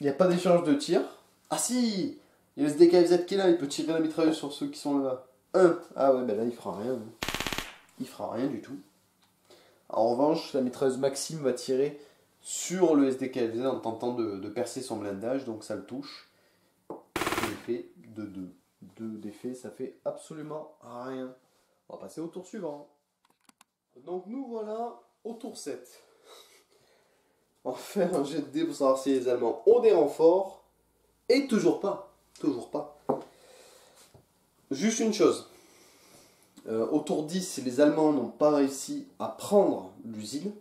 [SPEAKER 1] n'y a pas d'échange de tir. Ah si. Il y a le SDKFZ qui est là. Il peut tirer la mitrailleuse sur ceux qui sont là-bas. 1. Ah ouais, ben là il fera rien. Il fera rien du tout. En revanche, la mitrailleuse Maxime va tirer sur le SDKFZ en tentant de percer son blindage, donc ça le touche. L'effet de 2. 2 d'effet, ça fait absolument rien. On va passer au tour suivant. Donc nous voilà au tour 7. On va faire un jet de dés pour savoir si les Allemands ont des renforts. Et toujours pas. Toujours pas. Juste une chose. Au tour 10, les Allemands n'ont pas réussi à prendre l'usine,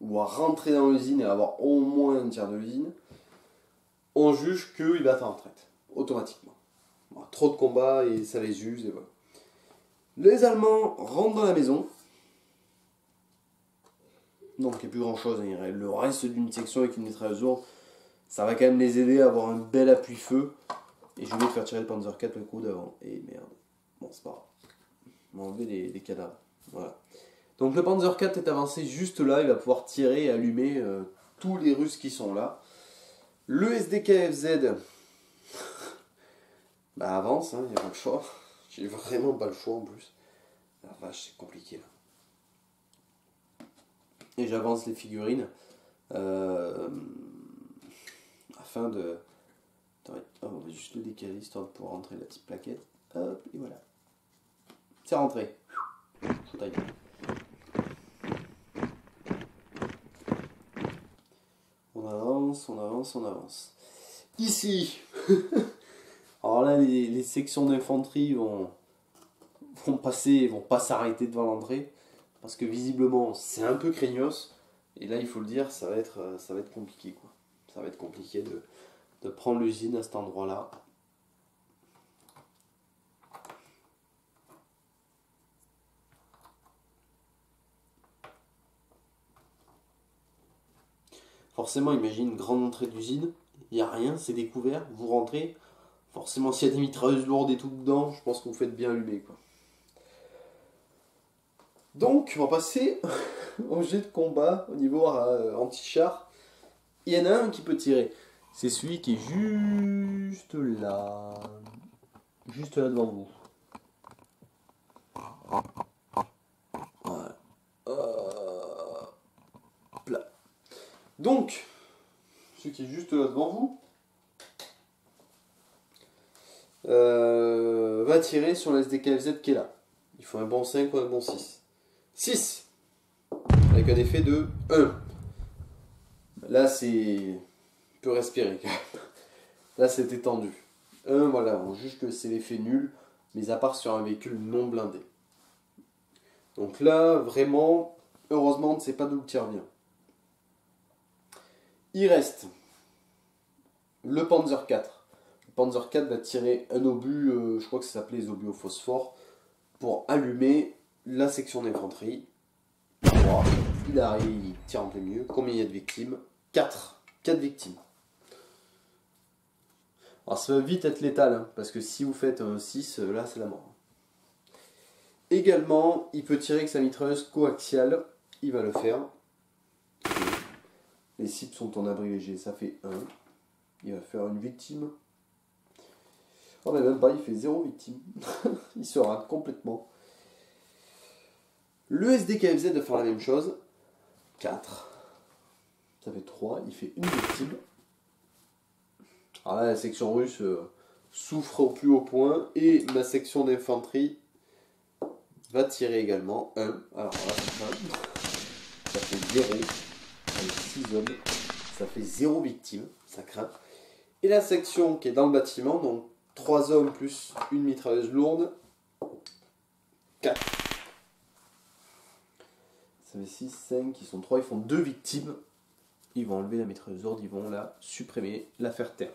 [SPEAKER 1] ou à rentrer dans l'usine et avoir au moins un tiers de l'usine, on juge qu'il va être en retraite, automatiquement. Bon, trop de combats et ça les use, et voilà. Les Allemands rentrent dans la maison. Donc il n'y a plus grand chose, hein. Le reste d'une section avec une mitrailleuse lourde, ça va quand même les aider à avoir un bel appui-feu. Et je vais faire tirer le Panzer IV le coup d'avant. Et merde. Bon, c'est pas grave. On va enlever les cadavres. Voilà. Donc le Panzer IV est avancé juste là, il va pouvoir tirer et allumer tous les Russes qui sont là. Le SDKFZ bah avance, il n'y a pas le choix. J'ai vraiment pas le choix en plus. La vache, c'est compliqué là. Et j'avance les figurines afin de... Attends, on va juste le décaler histoire de pouvoir rentrer la petite plaquette. Hop, et voilà. C'est rentré. On avance, on avance, on avance. Ici alors là, les sections d'infanterie vont passer, vont pas s'arrêter devant l'entrée. Parce que visiblement, c'est un peu craignos. Et là, il faut le dire, ça va être compliqué, quoi. Ça va être compliqué de prendre l'usine à cet endroit-là. Forcément, imagine une grande entrée d'usine, il n'y a rien, c'est découvert, vous rentrez. Forcément, s'il y a des mitrailleuses lourdes et tout dedans, je pense que vous faites bien allumer, quoi. Donc, on va passer au jet de combat au niveau anti-char. Il y en a un qui peut tirer. C'est celui qui est juste là. Juste là devant vous. Voilà. Hop là. Donc, celui qui est juste là devant vous va tirer sur le SDKFZ qui est là. Il faut un bon 5 ou un bon 6. 6 avec un effet de 1. Là, c'est... On peut respirer quand même. Là, c'est étendu. 1, voilà, on juge que c'est l'effet nul, mais à part sur un véhicule non blindé. Donc là, vraiment, heureusement, on ne sait pas d'où le tir vient. Il reste le Panzer IV. Le Panzer IV va tirer un obus, je crois que ça s'appelait les obus au phosphore, pour allumer la section d'infanterie. Wow. Il arrive, il tire en plein milieu. Combien il y a de victimes? 4. 4 victimes. Alors ça va vite être létal, hein, parce que si vous faites un 6, là c'est la mort. Également, il peut tirer avec sa mitrailleuse coaxiale. Il va le faire. Les cibles sont en abri léger, ça fait 1. Il va faire une victime. Oh mais même pas, il fait 0 victime. Il se rate complètement. Le SDKFZ va faire la même chose. 4. Ça fait 3, il fait une victime. Alors là, la section russe souffre au plus haut point. Et ma section d'infanterie va tirer également 1. Alors là, ça fait 0. Avec 6 hommes. Ça fait 0 victime. Ça craint. Et la section qui est dans le bâtiment, donc 3 hommes plus une mitrailleuse lourde. 4. Ça fait 6, 5, ils sont 3, ils font 2 victimes. Ils vont enlever la mitrailleuse lourde, ils vont la supprimer, la faire taire.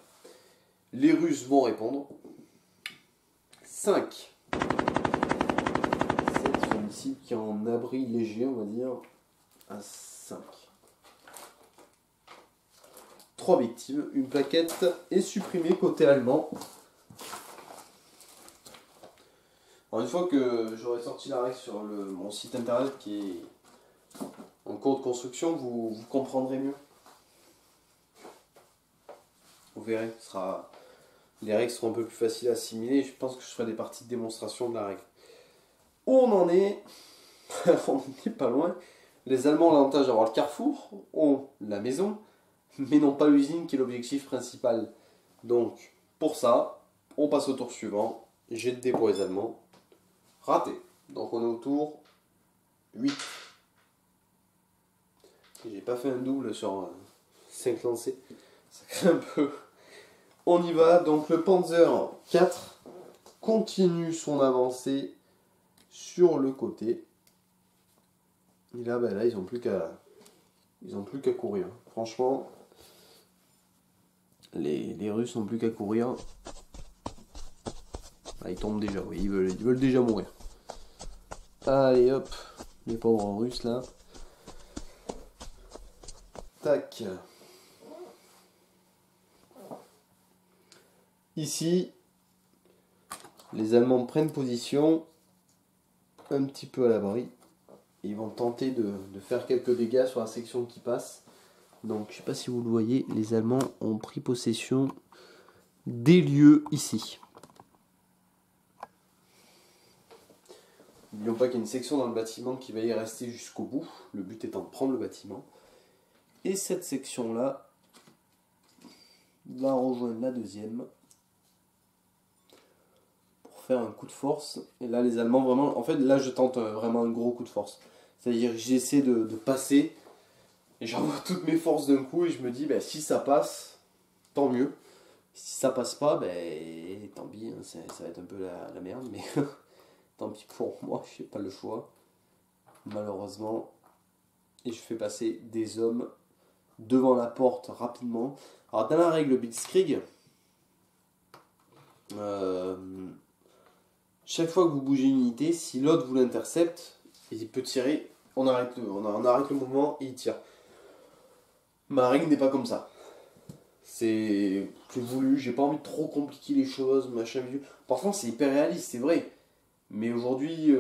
[SPEAKER 1] Les Russes vont répondre. 5. C'est un missile qui est en abri léger, on va dire, à 5. 3 victimes, une plaquette est supprimée côté allemand. Alors une fois que j'aurai sorti la règle sur mon site internet qui est en cours de construction, vous comprendrez mieux. Vous verrez, les règles seront un peu plus faciles à assimiler. Je pense que je ferai des parties de démonstration de la règle. Où on en est, on n'est pas loin. Les Allemands ont l'avantage d'avoir le carrefour, ont la maison, mais n'ont pas l'usine qui est l'objectif principal. Donc, pour ça, on passe au tour suivant. Jet de dés pour les Allemands. Raté. Donc on est au tour 8. Et j'ai pas fait un double sur 5 lancés. Ça crée un peu. On y va. Donc le Panzer 4 continue son avancée sur le côté. Et là, ben là ils n'ont plus qu'à courir. Franchement, les Russes n'ont plus qu'à courir. Ah, ils tombent déjà, oui, ils veulent déjà mourir. Allez hop, les pauvres Russes là. Tac. Ici, les Allemands prennent position un petit peu à l'abri. Ils vont tenter de faire quelques dégâts sur la section qui passe. Donc, je ne sais pas si vous le voyez, les Allemands ont pris possession des lieux ici. N'oublions pas qu'il y a une section dans le bâtiment qui va y rester jusqu'au bout. Le but étant de prendre le bâtiment. Et cette section-là va rejoindre la deuxième pour faire un coup de force. Et là, les Allemands, vraiment... En fait, là, je tente vraiment un gros coup de force. C'est-à-dire que j'essaie de passer et j'envoie toutes mes forces d'un coup et je me dis, ben, si ça passe, tant mieux. Si ça passe pas, ben, tant pis, hein, ça va être un peu la merde, mais tant pis pour moi, je n'ai pas le choix. Malheureusement. Et je fais passer des hommes devant la porte rapidement. Alors dans la règle Blitzkrieg, chaque fois que vous bougez une unité, si l'autre vous l'intercepte, il peut tirer, on arrête le mouvement et il tire. Ma règle n'est pas comme ça. C'est voulu, j'ai pas envie de trop compliquer les choses, machin vieux. Pourtant c'est hyper réaliste, c'est vrai. Mais aujourd'hui,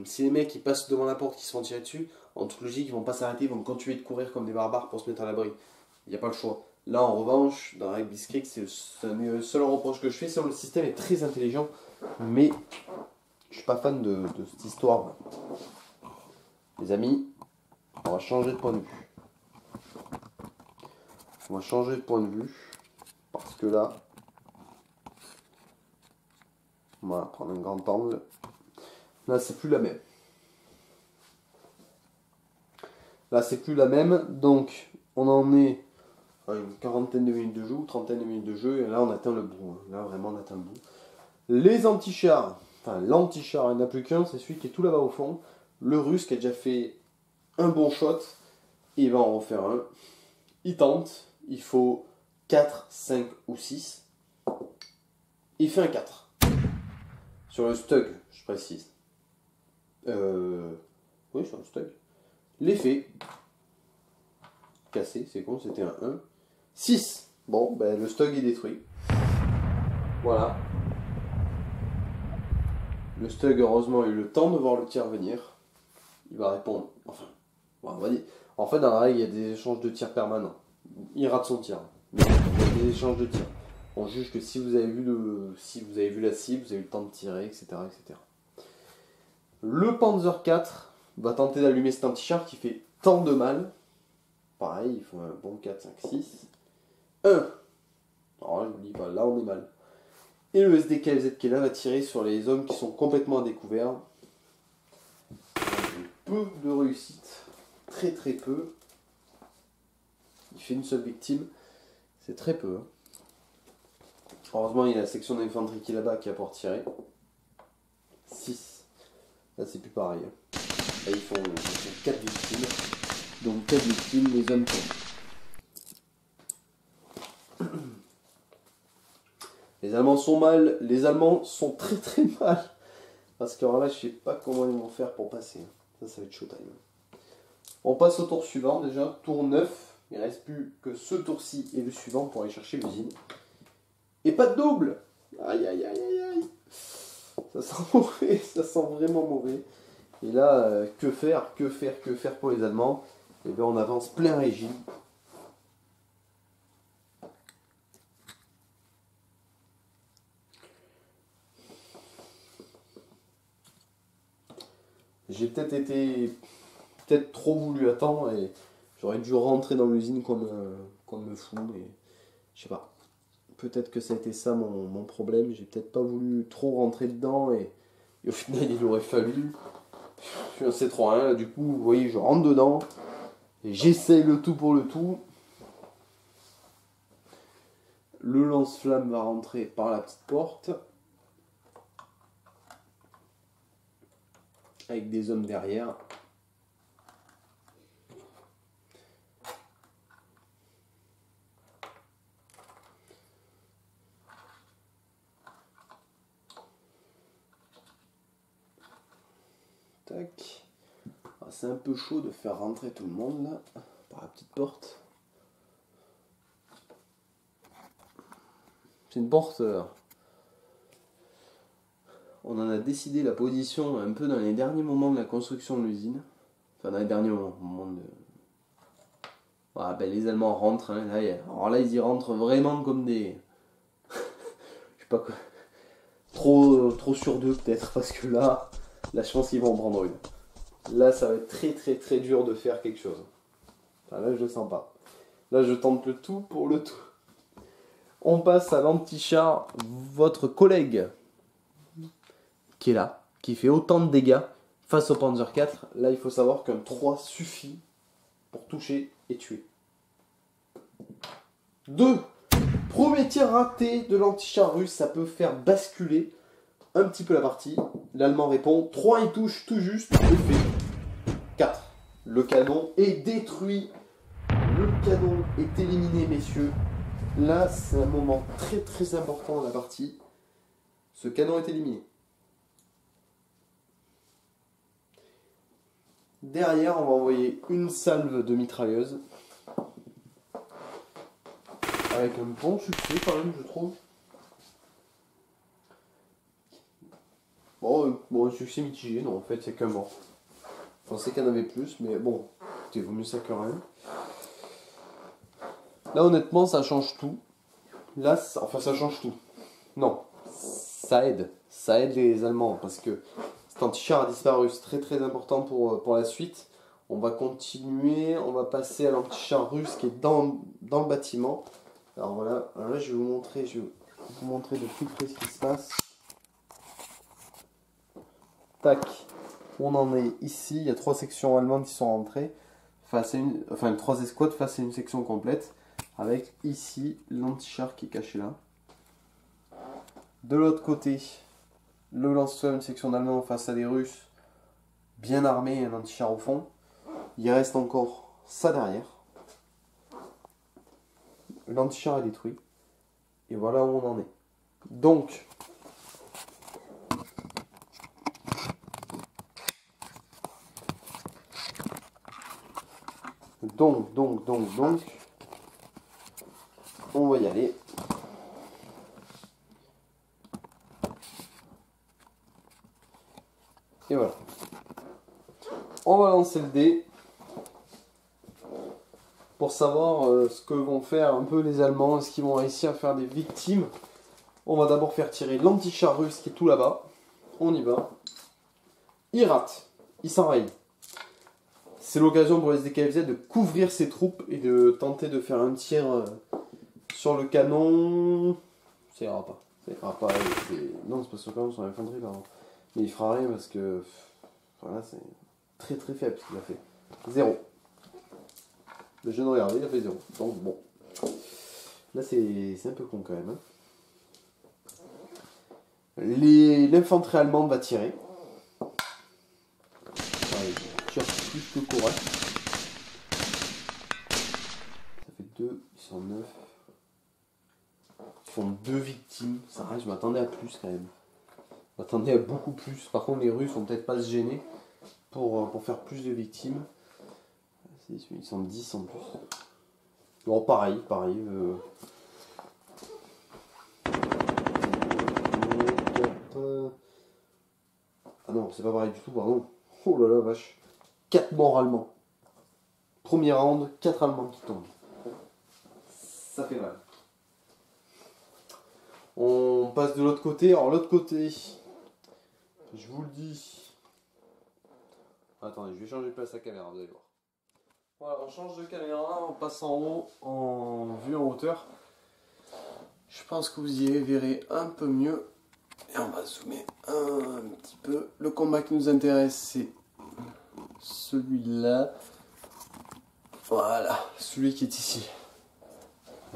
[SPEAKER 1] si les mecs ils passent devant la porte qui se font tirer dessus, en toute logique ils vont pas s'arrêter, ils vont continuer de courir comme des barbares pour se mettre à l'abri. Il n'y a pas le choix. Là en revanche, dans la règle Blitzkrieg, c'est le seul reproche que je fais, c'est que le système est très intelligent, mais je suis pas fan de cette histoire. Les amis, on va changer de point de vue. On va changer de point de vue, parce que là, on va prendre un grand angle. Là, c'est plus la même. Là, c'est plus la même, donc on en est à une quarantaine de minutes de jeu, ou trentaine de minutes de jeu, et là, on atteint le bout. Là, vraiment, on atteint le bout. Les anti-chars, enfin, l'anti-char, il n'y en a plus qu'un, c'est celui qui est tout là-bas au fond. Le russe qui a déjà fait un bon shot, il va en refaire un. Il tente, il faut 4, 5 ou 6. Il fait un 4. Sur le stug, je précise. Oui, sur le stug. L'effet. Cassé, c'est con, c'était un 1. 6. Bon, ben le stug est détruit. Voilà. Le stug, heureusement, a eu le temps de voir le tir venir. Il va répondre. Enfin, bon, on va dire. En fait, dans la règle, il y a des échanges de tirs permanents. Il rate son tir. Mais il y a des échanges de tirs. On juge que si vous avez vu la cible, vous avez eu le temps de tirer, etc., etc. Le Panzer 4 va tenter d'allumer cet anti-char qui fait tant de mal. Pareil, il faut un bon 4, 5, 6. 1. Alors là, je vous dis, bah, là on est mal. Et le SDKFZ qui est là va tirer sur les hommes qui sont complètement à découvert. Peu de réussite. Très très peu. Il fait une seule victime. C'est très peu. Hein. Heureusement, il y a la section d'infanterie qui est là-bas qui a pour tirer. 6. Là, c'est plus pareil. Là, ils font 4 victimes. Donc 4 victimes, les hommes tombent. Les Allemands sont mal. Les Allemands sont très très mal. Parce que alors là, je sais pas comment ils vont faire pour passer. Ça va être showtime. On passe au tour suivant déjà. Tour 9. Il ne reste plus que ce tour-ci et le suivant pour aller chercher l'usine. Et pas de double. Aïe aïe aïe aïe aïe. Ça sent mauvais, ça sent vraiment mauvais. Et là, que faire pour les Allemands? Eh bien, on avance plein régime. J'ai peut-être trop voulu attendre et j'aurais dû rentrer dans l'usine comme me fou. Et je sais pas. Peut-être que ça a été ça mon problème. J'ai peut-être pas voulu trop rentrer dedans et au final il aurait fallu. Je suis un C3-1, du coup, vous voyez, je rentre dedans et j'essaye le tout pour le tout. le lance-flamme va rentrer par la petite porte. Avec des hommes derrière. Tac. Ah, c'est un peu chaud de faire rentrer tout le monde là, par la petite porte. C'est une porte... on en a décidé la position un peu dans les derniers moments de la construction de l'usine. Enfin, dans les derniers moments de... Voilà, ben, les Allemands rentrent. Hein, là, alors là, ils y rentrent vraiment comme des... je sais pas quoi... Trop sur d'eux peut-être, parce que là, je pense qu'ils vont en prendre une. Là, ça va être très dur de faire quelque chose. Enfin, là, je le sens pas. Là, je tente le tout pour le tout. On passe à l'anti-char, votre collègue qui est là, qui fait autant de dégâts face au Panzer IV. Là, il faut savoir qu'un 3 suffit pour toucher et tuer. 2. Premier tir raté de l'anti-char russe, ça peut faire basculer un petit peu la partie. L'Allemand répond. 3, il touche tout juste. Le fait. 4. Le canon est détruit. Le canon est éliminé, messieurs. Là, c'est un moment très important dans la partie. Ce canon est éliminé. Derrière, on va envoyer une salve de mitrailleuse. Avec un bon succès quand même, je trouve. Bon, un succès mitigé, non, en fait, c'est qu'un mort. Je pensais qu'il y en avait plus, mais bon, il vaut mieux ça que rien. Là, honnêtement, ça change tout. Là, enfin, ça change tout. Non, ça aide. Ça aide les Allemands, parce que cet anti-char a disparu. C'est très important pour la suite. On va continuer, on va passer à l'anti-char russe qui est dans le bâtiment. Alors voilà, alors là, je vais vous montrer de plus près ce qui se passe. Tac, on en est ici. Il y a 3 sections allemandes qui sont rentrées. Face à une, enfin 3 escouades face à une section complète. Avec ici l'anti-char qui est caché là. De l'autre côté, le lance-flamme, une section d'Allemands face à des Russes bien armés et un anti-char au fond. Il reste encore ça derrière. L'anti-char est détruit. Et voilà où on en est. Donc, on va y aller. Et voilà. On va lancer le dé pour savoir ce que vont faire un peu les Allemands. Est-ce qu'ils vont réussir à faire des victimes? On va d'abord faire tirer l'anti-char russe qui est tout là-bas. On y va. Il rate. Il s'enraye. C'est l'occasion pour les SDKFZ de couvrir ses troupes et de tenter de faire un tir sur le canon. Ça ira pas. Ça ira pas. Non, c'est pas sur le canon, sur l'infanterie, pardon. Mais il fera rien parce que... Voilà, c'est très faible ce qu'il a fait. 0. Le jeune regardé, il a fait 0. Donc bon. Là, c'est un peu con quand même. Hein. L'infanterie allemande va tirer. Pareil, tire plus que correct. Ça fait 2, ils sont 9. Ils font 2 victimes. Ça reste, je m'attendais à plus quand même. Je m'attendais à beaucoup plus. Par contre, les Russes vont peut-être pas se gêner pour faire plus de victimes. Ils sont 10 en plus. Bon, pareil. Ah non, c'est pas pareil du tout, pardon. Oh là là, vache. 4 morts allemands. Premier round, 4 Allemands qui tombent. Ça fait mal. On passe de l'autre côté. Alors, l'autre côté, je vous le dis. Attendez, je vais changer de place la caméra, vous allez voir. Voilà, on change de caméra, on passe en haut, en vue en hauteur. Je pense que vous y verrez un peu mieux. Et on va zoomer un petit peu. Le combat qui nous intéresse, c'est celui-là. Voilà, celui qui est ici.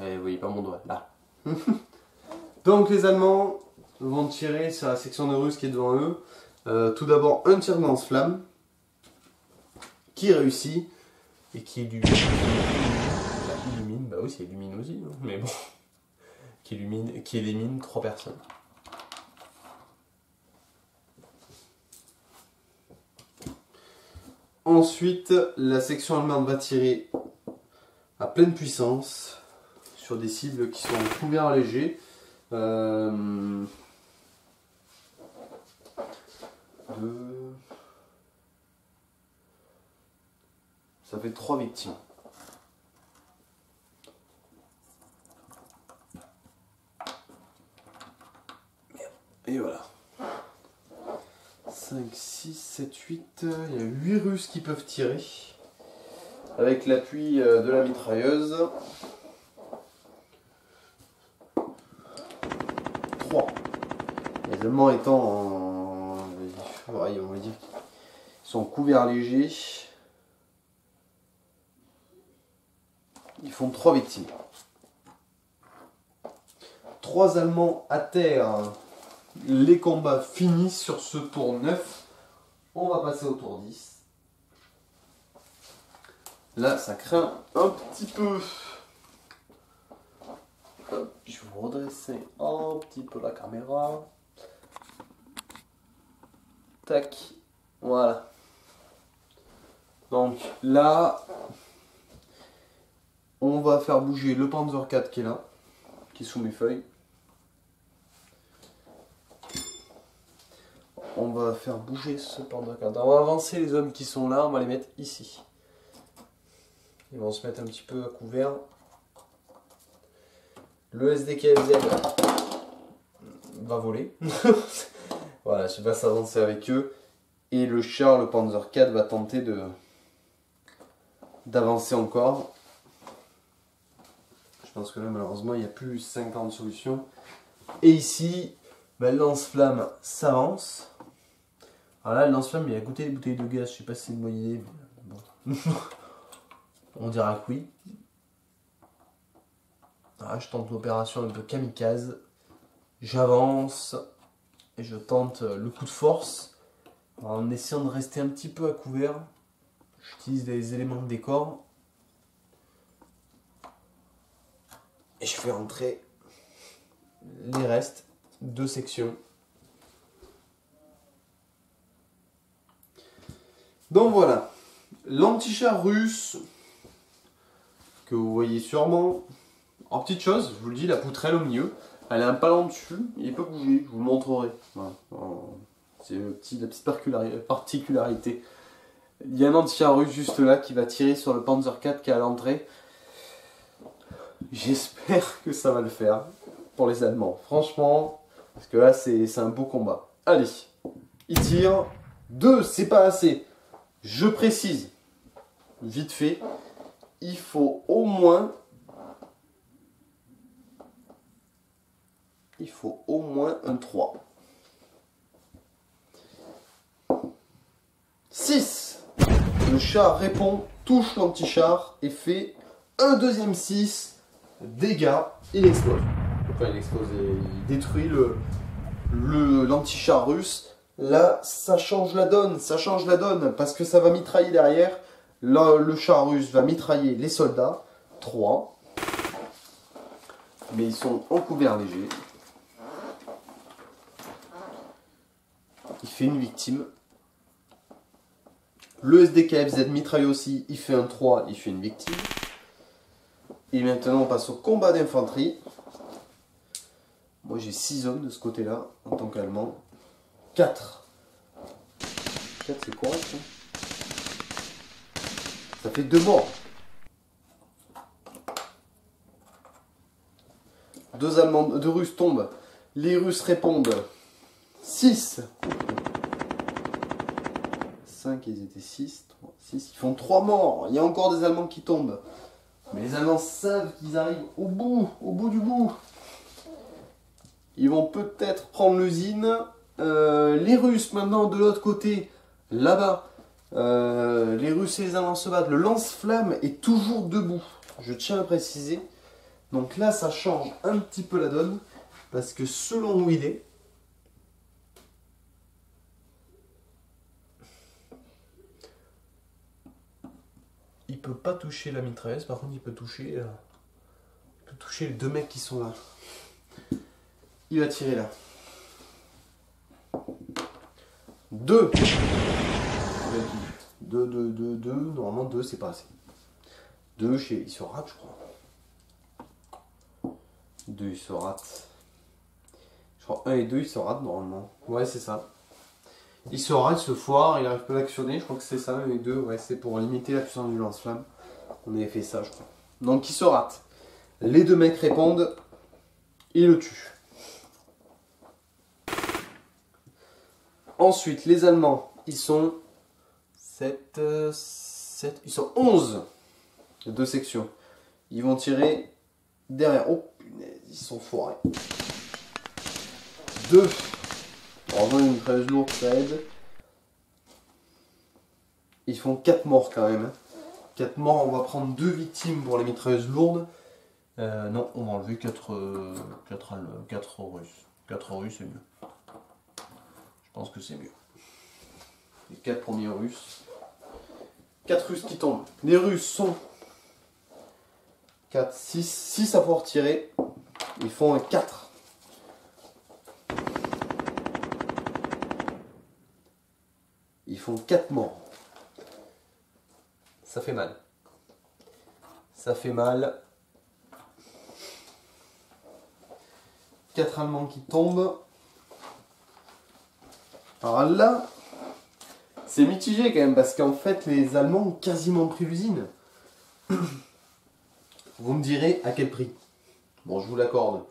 [SPEAKER 1] Eh, vous voyez pas mon doigt, là. Donc les Allemands vont tirer sur la section de Russes qui est devant eux. Tout d'abord un tir de lance-flamme qui réussit et qui illumine. Bah oui, c'est illumine aussi, hein, mais bon. Qui élimine 3 personnes. Ensuite, la section allemande va tirer à pleine puissance sur des cibles qui sont couverts légers. Ça fait 3 victimes. Et voilà. 5, 6, 7, 8. Il y a 8 Russes qui peuvent tirer. Avec l'appui de la mitrailleuse. 3. Les Allemands étant en... Ouais, on va dire qu'ils sont couverts légers. Ils font 3 victimes. 3 Allemands à terre. Les combats finissent sur ce tour 9. On va passer au tour 10. Là, ça craint un petit peu. Hop, je vais vous redresser un petit peu la caméra. Tac. Voilà. Donc là, on va faire bouger le Panzer IV qui est là, qui est sous mes feuilles. On va faire bouger ce Panzer IV. On va avancer les hommes qui sont là, on va les mettre ici. Ils vont se mettre un petit peu à couvert. Le SDKFZ va voler. Voilà, je vais s'avancer avec eux. Et le char, le Panzer IV, va tenter d'avancer encore. Je pense que là, malheureusement, il n'y a plus 50 solutions. Et ici, ben, le lance-flamme s'avance. Alors là, le lance-flamme, il a goûté les bouteilles de gaz. Je sais pas si c'est une bonne idée. Mais bon. On dira que oui. Voilà, je tente l'opération un peu kamikaze. J'avance. Et je tente le coup de force. En essayant de rester un petit peu à couvert. J'utilise des éléments de décor. Et je fais entrer les restes de sections. Donc voilà, l'anti-char russe que vous voyez sûrement. En petite chose, je vous le dis, la poutrelle au milieu, elle a un palan dessus, il peut bouger, je vous le montrerai. Voilà. C'est la petite particularité. Il y a un anti-char russe juste là qui va tirer sur le Panzer IV qui est à l'entrée. J'espère que ça va le faire pour les Allemands. Franchement, parce que là c'est un beau combat. Allez, il tire. 2, c'est pas assez. Je précise, vite fait, il faut au moins un 3. 6. Le char répond, touche l'anti-char et fait un deuxième 6. Dégâts, il explose. Enfin, il explose, il détruit l'anti-char russe. Là, ça change la donne, parce que ça va mitrailler derrière. Là, le char russe va mitrailler les soldats. 3. Mais ils sont en couvert léger. Il fait une victime. Le SDKFZ mitraille aussi, il fait un 3, il fait une victime. Et maintenant, on passe au combat d'infanterie. Moi, j'ai 6 hommes de ce côté-là, en tant qu'Allemand. 4. 4, c'est correct, hein. Ça fait 2 morts. 2 Allemands, 2 Russes tombent. Les Russes répondent. 6. 5, ils étaient 6. 3, 6. Ils font 3 morts. Il y a encore des Allemands qui tombent. Mais les Allemands savent qu'ils arrivent au bout du bout. Ils vont peut-être prendre l'usine. Les Russes maintenant de l'autre côté, là-bas, les Russes et les Allemands se battent. Le lance-flamme est toujours debout. Je tiens à préciser. Donc là, ça change un petit peu la donne, parce que selon où il est, il peut pas toucher la mitrailleuse, par contre il peut toucher les deux mecs qui sont là. Il va tirer là. 2. 2. Normalement 2 c'est pas assez. 2 chez. Il se rate, je crois. 2 il se rate. Je crois 1 et 2 il se rate normalement. Ouais, c'est ça. Il se rate, il se foire, il arrive pas à l'actionner. Je crois que c'est ça, 1 et 2. Ouais, c'est pour limiter la puissance du lance-flamme. On avait fait ça, je crois. Donc il se rate. Les deux mecs répondent. Il le tue. Ensuite, les Allemands, ils sont 7, ils sont 11 de 2 sections. Ils vont tirer derrière. Oh punaise, ils sont foirés. 2. Heureusement, une mitrailleuse lourde, ça aide. Ils font 4 morts quand même. 4 morts, on va prendre 2 victimes pour les mitrailleuses lourdes. Non, on va enlever 4 Russes. 4 Russes, c'est mieux. Je pense que c'est mieux. Les 4 premiers Russes. 4 Russes qui tombent. Les Russes sont 4, 6 à pouvoir tirer. Ils font un 4. Ils font 4 morts. Ça fait mal. Ça fait mal. 4 Allemands qui tombent. Alors là, c'est mitigé quand même, parce qu'en fait, les Allemands ont quasiment pris l'usine. Vous me direz à quel prix. Bon, je vous l'accorde.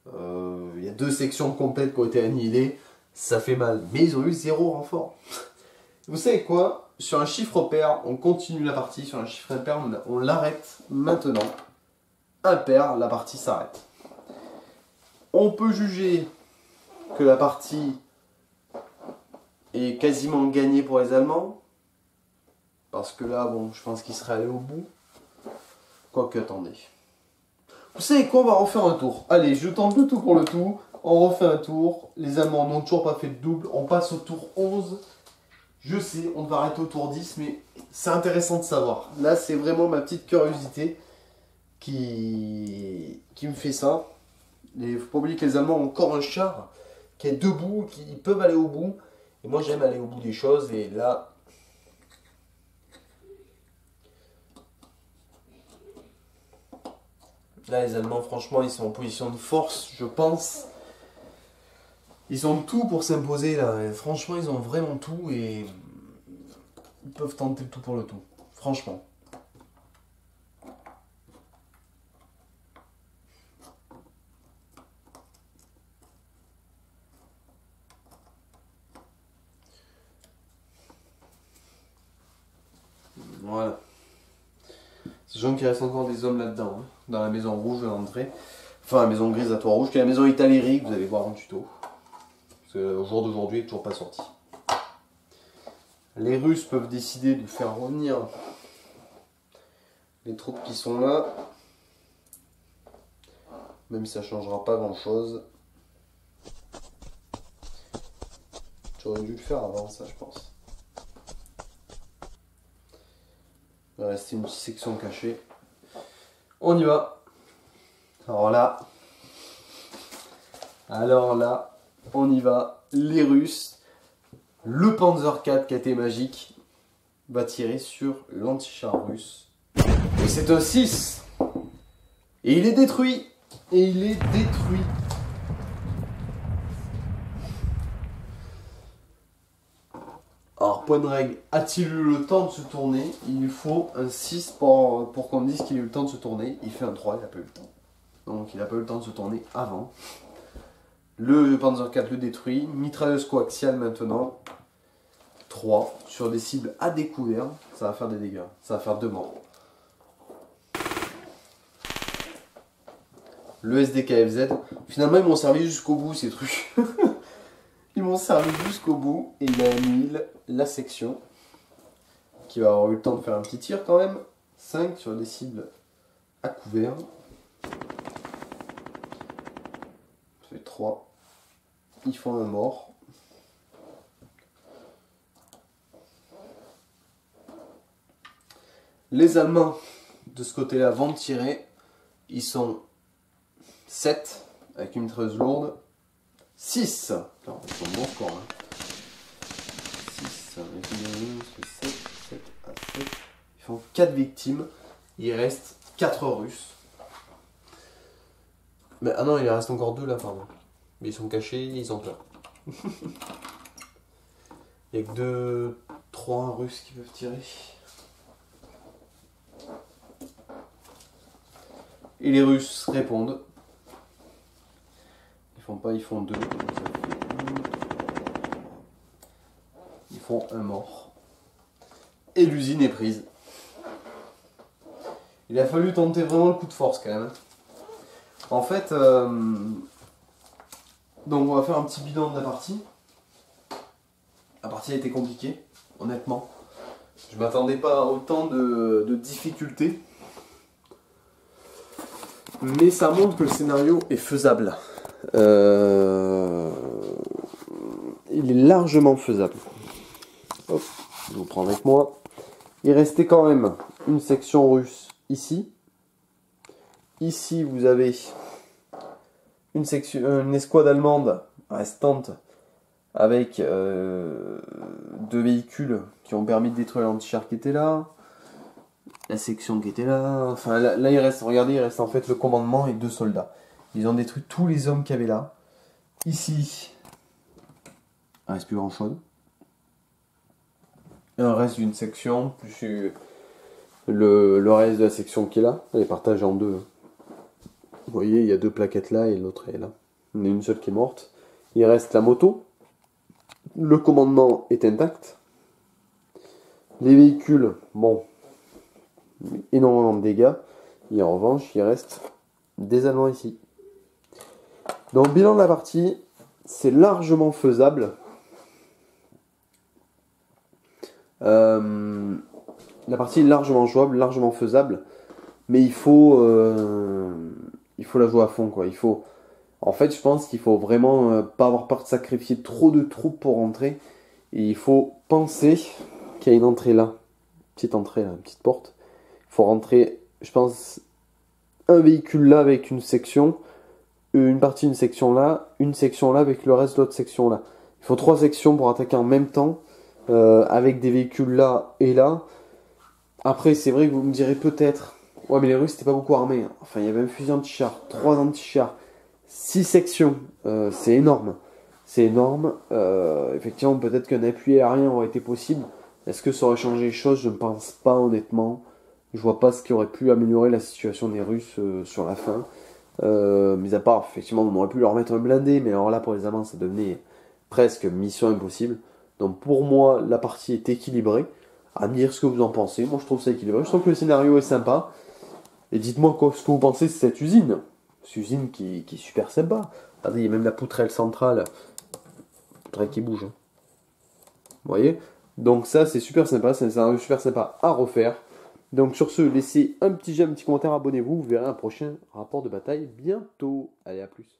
[SPEAKER 1] Il y a 2 sections complètes qui ont été annihilées. Ça fait mal. Mais ils ont eu 0 renfort. Vous savez quoi? Sur un chiffre pair, on continue la partie. Sur un chiffre impair, on l'arrête maintenant. Impair, la partie s'arrête. On peut juger que la partie est quasiment gagnée pour les Allemands. Parce que là, bon, je pense qu'ils seraient allés au bout. Quoique, attendez. Vous savez quoi? On va refaire un tour. Allez, je tente le tout pour le tout. On refait un tour. Les Allemands n'ont toujours pas fait de double. On passe au tour 11. Je sais, on va arrêter au tour 10, mais c'est intéressant de savoir. Là, c'est vraiment ma petite curiosité qui me fait ça. Il ne faut pas oublier que les Allemands ont encore un char qui est debout, qui peuvent aller au bout. Et moi, j'aime aller au bout des choses. Et là, les Allemands, franchement, ils sont en position de force, je pense. Ils ont tout pour s'imposer, là. Et franchement, ils ont vraiment tout et ils peuvent tenter le tout pour le tout. Franchement. Voilà. Sachant qu'il reste encore des hommes là-dedans, hein, dans la maison rouge à l'entrée. Enfin, la maison grise à toit rouge, qui est la maison italique, vous allez voir en tuto. Parce qu'au jour d'aujourd'hui, il n'est toujours pas sorti. Les Russes peuvent décider de faire revenir les troupes qui sont là. Même si ça ne changera pas grand-chose. J'aurais dû le faire avant ça, je pense. Il va rester une petite section cachée. On y va. Alors là, on y va. Les Russes. Le Panzer IV qui a été magique va tirer sur l'antichar russe. Et c'est un 6. Et il est détruit. Alors, point de règle, a-t-il eu le temps de se tourner? Il lui faut un 6 pour qu'on dise qu'il a eu le temps de se tourner. Il fait un 3, il n'a pas eu le temps. Donc, il n'a pas eu le temps de se tourner avant. Le Panzer IV le détruit. Mitrailleuse coaxiale maintenant. 3 sur des cibles à découvert. Ça va faire des dégâts. Ça va faire 2 morts. Le SDKFZ. Finalement, ils m'ont servi jusqu'au bout, ces trucs. Ils m'ont servi jusqu'au bout. Et il annihile la section. Qui va avoir eu le temps de faire un petit tir quand même. 5 sur des cibles à couvert. Ça fait 3. Ils font un mort. Les Allemands, de ce côté-là, vont tirer. Ils sont 7 avec une mitrailleuse lourde. 6. Alors, ils sont bons encore. Hein. 6 avec une 7, 7 à 7. Ils font 4 victimes. Il reste 4 Russes. Mais, ah non, il en reste encore 2 là, pardon. Mais ils sont cachés, ils ont peur. Il n'y a que 3 Russes qui peuvent tirer. Et les Russes répondent. Ils font pas, ils font 2. Ils font un mort. Et l'usine est prise. Il a fallu tenter vraiment le coup de force quand même. En fait, donc on va faire un petit bilan de la partie. La partie a été compliquée, honnêtement. Je m'attendais pas à autant de difficultés. Mais ça montre que le scénario est faisable. Il est largement faisable. Hop, je vous prends avec moi. Il restait quand même une section russe ici. Ici, vous avez une escouade allemande restante avec 2 véhicules qui ont permis de détruire l'antichar qui était là. La section qui était là. Enfin, là, il reste, regardez, il reste en fait le commandement et 2 soldats. Ils ont détruit tous les hommes qu'il y avait là. Ici, il ne reste plus grand chose. Un reste d'une section, plus le reste de la section qui est là. Elle est partagée en 2. Vous voyez, il y a 2 plaquettes là et l'autre est là. Il y en a une seule qui est morte. Il reste la moto. Le commandement est intact. Les véhicules, bon, énormément de dégâts. Et en revanche, il reste des Allemands ici. Donc, bilan de la partie, c'est largement faisable. La partie est largement jouable, largement faisable. Mais il faut la jouer à fond, quoi. En fait, je pense qu'il faut vraiment pas avoir peur de sacrifier trop de troupes pour rentrer. Et il faut penser qu'il y a une entrée là. Petite entrée là, une petite porte. Il faut rentrer, je pense, un véhicule là avec une section, une partie d'une section là avec le reste de l'autre section là. Il faut 3 sections pour attaquer en même temps, avec des véhicules là et là. Après, c'est vrai que vous me direz peut-être, ouais mais les Russes c'était pas beaucoup armés. Enfin, il y avait un fusil anti-char, 3 anti-chars, 6 sections, c'est énorme. C'est énorme. Effectivement, peut-être qu'un appui aérien aurait été possible. Est-ce que ça aurait changé les choses? Je ne pense pas, honnêtement. Je vois pas ce qui aurait pu améliorer la situation des Russes sur la fin. Mis à part, effectivement, on aurait pu leur mettre un blindé, mais alors là, pour les Allemands, ça devenait presque mission impossible. Donc pour moi, la partie est équilibrée. À me dire ce que vous en pensez. Moi, je trouve ça équilibré. Je trouve que le scénario est sympa. Et dites-moi ce que vous pensez de cette usine. Cette usine qui est super sympa. Regardez, il y a même la poutrelle centrale. Poutrelle qui bouge. Hein. Vous voyez? Donc ça, c'est super sympa. C'est un scénario super sympa à refaire. Donc sur ce, laissez un petit j'aime, un petit commentaire, abonnez-vous. Vous verrez un prochain rapport de bataille bientôt. Allez, à plus.